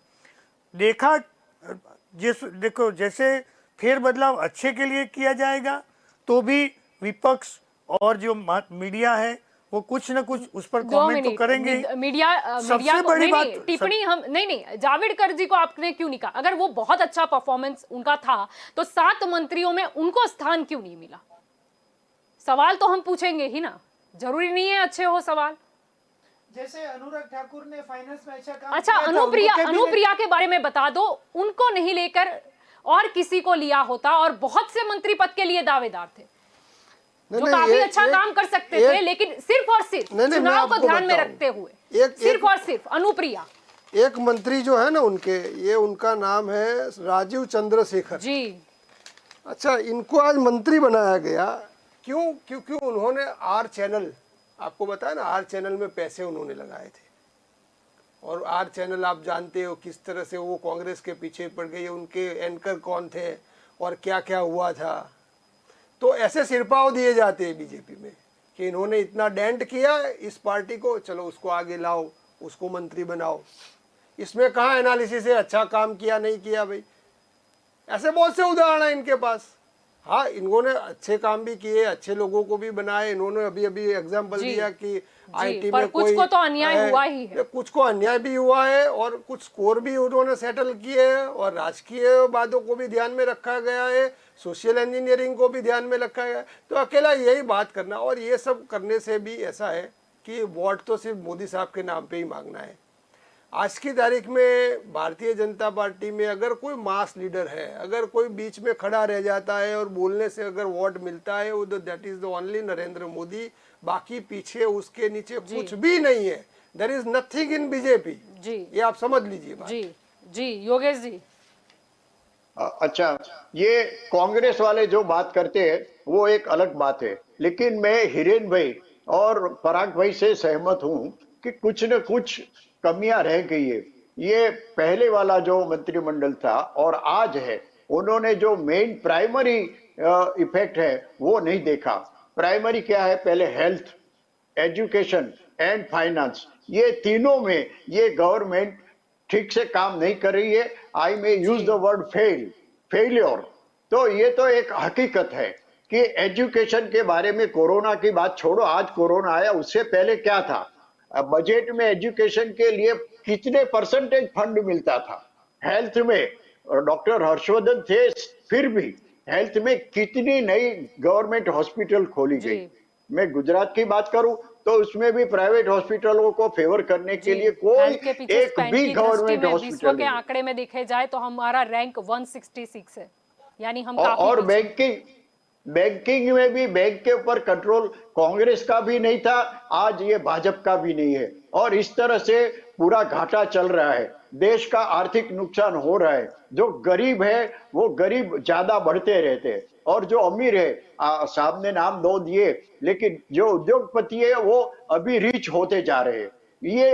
देखो जैसे फेर बदलाव अच्छे के लिए किया जाएगा तो भी विपक्ष और जो मीडिया है वो कुछ न कुछ उस पर कमेंट तो करेंगे। मीडिया सबसे बड़ी बात टिप्पणी हम नहीं जावड़ेकर जी को आपने क्यों नहीं कहा? अगर वो बहुत अच्छा परफॉर्मेंस उनका था तो 7 मंत्रियों में उनको स्थान क्यों नहीं मिला? सवाल तो हम पूछेंगे ही ना, जरूरी नहीं है अच्छे हो सवाल। जैसे अनुराग ठाकुर ने फाइनेंस में अच्छा काम अच्छा किया था, उनको अनुप्रिया के बारे में बता दो, उनको नहीं लेकर और किसी को लिया होता, और बहुत से मंत्री पद के लिए दावेदार थे जो काफी अच्छा काम कर सकते थे, लेकिन सिर्फ और सिर्फ चुनाव को ध्यान में रखते हुए सिर्फ और सिर्फ अनुप्रिया। एक मंत्री जो है ना उनके, ये उनका नाम है राजीव चंद्रशेखर जी। अच्छा, इनको आज मंत्री बनाया गया क्यों? क्योंकि उन्होंने आर चैनल, आपको बताया ना, आर चैनल में पैसे उन्होंने लगाए थे, और आर चैनल आप जानते हो किस तरह से वो कांग्रेस के पीछे पड़ गई, उनके एंकर कौन थे और क्या क्या हुआ था। तो ऐसे सिरपाव दिए जाते हैं बीजेपी में कि इन्होंने इतना डेंट किया इस पार्टी को, चलो उसको आगे लाओ, उसको मंत्री बनाओ। इसमें कहाँ एनालिसिस है, अच्छा काम किया नहीं किया भाई? ऐसे बहुत से उदाहरण हैं इनके पास। हाँ, इन्होंने अच्छे काम भी किए, अच्छे लोगों को भी बनाए। इन्होंने अभी अभी एग्जाम्पल दिया कि आईटी में कुछ को तो अन्याय हुआ ही है, कुछ को अन्याय भी हुआ है, और कुछ स्कोर भी उन्होंने सेटल किए हैं, और राजकीय बातों को भी ध्यान में रखा गया है, सोशल इंजीनियरिंग को भी ध्यान में रखा गया है। तो अकेला यही बात करना, और ये सब करने से भी ऐसा है कि वोट तो सिर्फ मोदी साहब के नाम पे ही मांगना है। आज की तारीख में भारतीय जनता पार्टी में अगर कोई मास लीडर है, अगर कोई बीच में खड़ा रह जाता है और बोलने से अगर वोट मिलता है, वो that is the only Narendra Modi. बाकी पीछे उसके नीचे कुछ भी नहीं है। There is nothing in BJP. जी, ये आप समझ लीजिए बात। जी जी योगेश जी। अच्छा, ये कांग्रेस वाले जो बात करते हैं वो एक अलग बात है, लेकिन मैं हिरेन भाई और पराग भाई से सहमत हूं कि कुछ न कुछ कमियां रह गई है। ये पहले वाला जो मंत्रिमंडल था और आज है, उन्होंने जो मेन प्राइमरी इफेक्ट है वो नहीं देखा। प्राइमरी क्या है? पहले हेल्थ, एजुकेशन एंड फाइनेंस, ये तीनों में ये गवर्नमेंट ठीक से काम नहीं कर रही है। I may use the word failure. तो ये तो एक हकीकत है कि एजुकेशन के बारे में कोरोना की बात छोड़ो, आज कोरोना आया, उससे पहले क्या था? बजट में एजुकेशन के लिए कितने परसेंटेज फंड मिलता था? हेल्थ में डॉक्टर हर्षवर्धन थे, फिर भी हेल्थ में कितनी नई गवर्नमेंट हॉस्पिटल खोली गई। मैं गुजरात की बात करूं तो उसमें भी प्राइवेट हॉस्पिटलों को फेवर करने के लिए कोई एक भी गवर्नमेंट हॉस्पिटल के आंकड़े में देखे जाए तो हमारा रैंक 166 है, यानी हम और बैंकिंग में भी बैंक के ऊपर कंट्रोल कांग्रेस का भी नहीं था, आज ये भाजपा का भी नहीं है। और इस तरह से पूरा घाटा चल रहा है, देश का आर्थिक नुकसान हो रहा है। जो गरीब है वो गरीब ज्यादा बढ़ते रहते हैं, और जो अमीर है, साहब ने नाम दो दिए, लेकिन जो उद्योगपति है वो अभी रीच होते जा रहे हैं।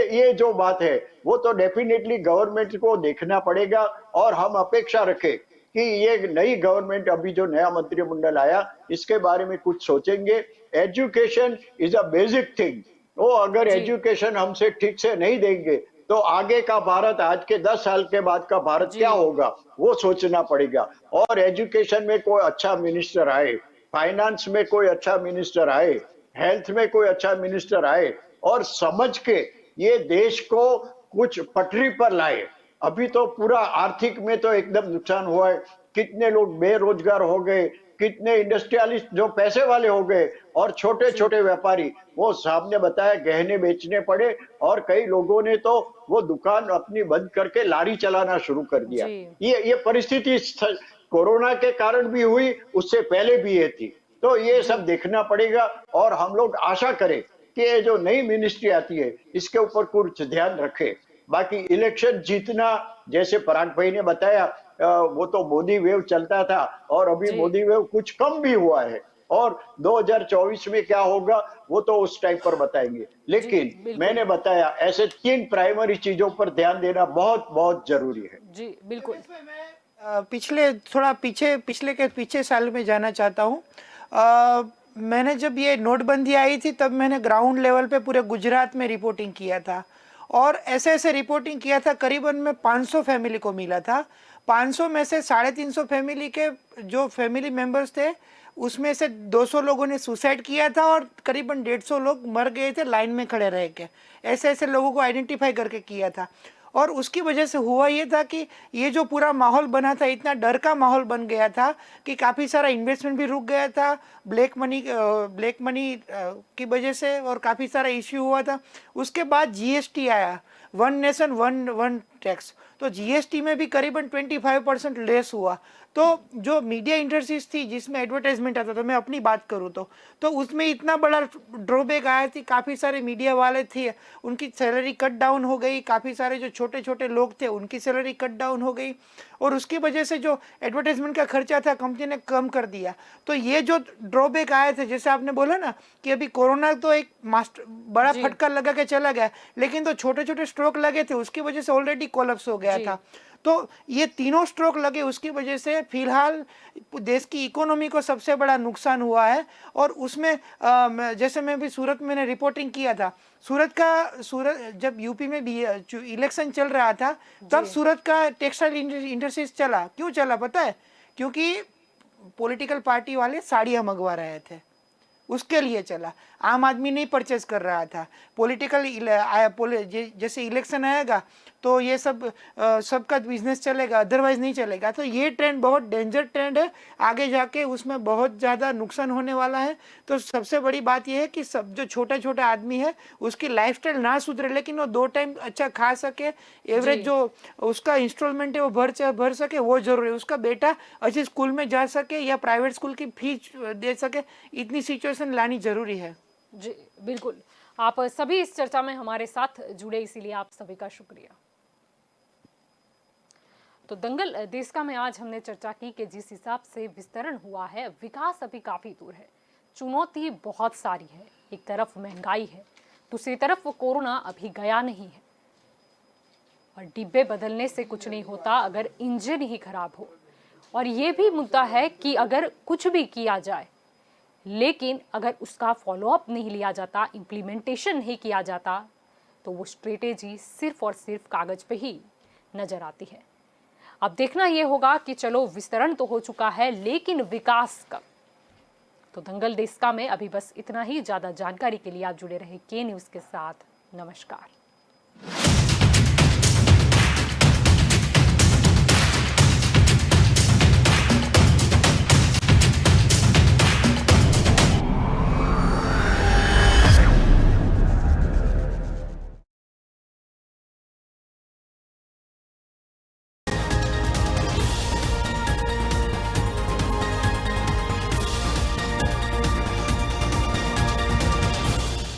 ये जो बात है वो तो डेफिनेटली गवर्नमेंट को देखना पड़ेगा, और हम अपेक्षा रखें कि ये नई गवर्नमेंट, अभी जो नया मंत्रिमंडल आया, इसके बारे में कुछ सोचेंगे। Education is a basic thing. वो अगर जी। एजुकेशन हमसे ठीक से नहीं देंगे तो आगे का भारत, आज के 10 साल के बाद का भारत जी। क्या होगा, वो सोचना पड़ेगा। और एजुकेशन में कोई अच्छा मिनिस्टर आए, फाइनेंस में कोई अच्छा मिनिस्टर आए, हेल्थ में कोई अच्छा मिनिस्टर आए और समझ के ये देश को कुछ पटरी पर लाए। अभी तो पूरा आर्थिक में तो एकदम नुकसान हुआ है। कितने लोग बेरोजगार हो गए, कितने इंडस्ट्रियलिस्ट जो पैसे वाले हो गए, और छोटे छोटे व्यापारी, वो साहब ने बताया गहने बेचने पड़े, और कई लोगों ने तो वो दुकान अपनी बंद करके लारी चलाना शुरू कर दिया। जी। ये परिस्थिति कोरोना के कारण भी हुई, उससे पहले भी ये थी। तो ये सब देखना पड़ेगा, और हम लोग आशा करें कि ये जो नई मिनिस्ट्री आती है इसके ऊपर कुछ ध्यान रखे। बाकी इलेक्शन जीतना, जैसे पराग भाई ने बताया, वो तो मोदी वेव चलता था, और अभी जी। मोदी वेव कुछ कम भी हुआ है, और 2024 में क्या होगा वो तो उस टाइम पर बताएंगे। लेकिन बिल्कुल। मैंने बताया, ऐसे 3 प्राइमरी चीजों पर ध्यान देना बहुत बहुत जरूरी है। जी बिल्कुल। इसमें मैं पिछले के पीछे साल में जाना चाहता हूँ। मैंने जब ये नोटबंदी आई थी तब मैंने ग्राउंड लेवल पे पूरे गुजरात में रिपोर्टिंग किया था, और ऐसे रिपोर्टिंग किया था। करीबन में 500 फैमिली को मिला था। 500 में से 350 फैमिली के जो फैमिली मेंबर्स थे उसमें से 200 लोगों ने सुसाइड किया था, और करीबन 150 लोग मर गए थे लाइन में खड़े रह के। ऐसे लोगों को आइडेंटिफाई करके किया था। और उसकी वजह से हुआ ये था कि ये जो पूरा माहौल बना था, इतना डर का माहौल बन गया था कि काफ़ी सारा इन्वेस्टमेंट भी रुक गया था ब्लैक मनी की वजह से, और काफ़ी सारा इश्यू हुआ था। उसके बाद जीएसटी आया, वन नेशन वन टैक्स, तो जीएसटी में भी करीबन 25% लेस हुआ। तो जो मीडिया इंडस्ट्रीज थी जिसमें एडवर्टाइजमेंट आता था, मैं अपनी बात करूँ तो उसमें इतना बड़ा ड्रॉबैक आया थी। काफ़ी सारे मीडिया वाले थे, उनकी सैलरी कट डाउन हो गई। काफ़ी सारे जो छोटे छोटे लोग थे उनकी सैलरी कट डाउन हो गई, और उसकी वजह से जो एडवर्टाइजमेंट का खर्चा था कंपनी ने कम कर दिया। तो ये जो ड्रॉबैक आए थे, जैसे आपने बोला ना कि अभी कोरोना तो एक बड़ा फटका लगा के चला गया, लेकिन तो छोटे छोटे स्ट्रोक लगे थे, उसकी वजह से ऑलरेडी कोलैप्स हो गया था। तो ये तीनों स्ट्रोक लगे, उसकी वजह से फिलहाल देश की इकोनॉमी को सबसे बड़ा नुकसान हुआ है। और उसमें जैसे मैं भी सूरत में रिपोर्टिंग किया था, सूरत जब यूपी में भी इलेक्शन चल रहा था तब सूरत का टेक्सटाइल इंडस्ट्रीज चला। क्यों चला पता है? क्योंकि पॉलिटिकल पार्टी वाले साड़ियाँ मंगवा रहे थे, उसके लिए चला। आम आदमी नहीं परचेज कर रहा था। जैसे इलेक्शन आएगा तो ये सबका बिजनेस चलेगा, अदरवाइज नहीं चलेगा। तो ये ट्रेंड बहुत डेंजर ट्रेंड है, आगे जाके उसमें बहुत ज़्यादा नुकसान होने वाला है। तो सबसे बड़ी बात यह है कि सब जो छोटा छोटा आदमी है उसकी लाइफस्टाइल ना सुधरे, लेकिन वो 2 टाइम अच्छा खा सके, एवरेज जो उसका इंस्टॉलमेंट है वो भर सके, वो जरूरी है। उसका बेटा अच्छे स्कूल में जा सके या प्राइवेट स्कूल की फीस दे सके, इतनी सिचुएशन लानी जरूरी है। जी बिल्कुल। आप सभी इस चर्चा में हमारे साथ जुड़े, इसीलिए आप सभी का शुक्रिया। तो दंगल देश का में आज हमने चर्चा की कि जिस हिसाब से विस्तरण हुआ है, विकास अभी काफी दूर है, चुनौती बहुत सारी है। एक तरफ महंगाई है, दूसरी तरफ वो कोरोना अभी गया नहीं है, और डिब्बे बदलने से कुछ नहीं होता अगर इंजन ही खराब हो। और ये भी मुद्दा है कि अगर कुछ भी किया जाए, लेकिन अगर उसका फॉलोअप नहीं लिया जाता, इम्प्लीमेंटेशन नहीं किया जाता, तो वो स्ट्रेटेजी सिर्फ और सिर्फ कागज पे ही नजर आती है। अब देखना यह होगा कि चलो विस्तरण तो हो चुका है, लेकिन विकास कब? तो दंगल देश का में अभी बस इतना ही। ज्यादा जानकारी के लिए आप जुड़े रहे के न्यूज़ के साथ। नमस्कार।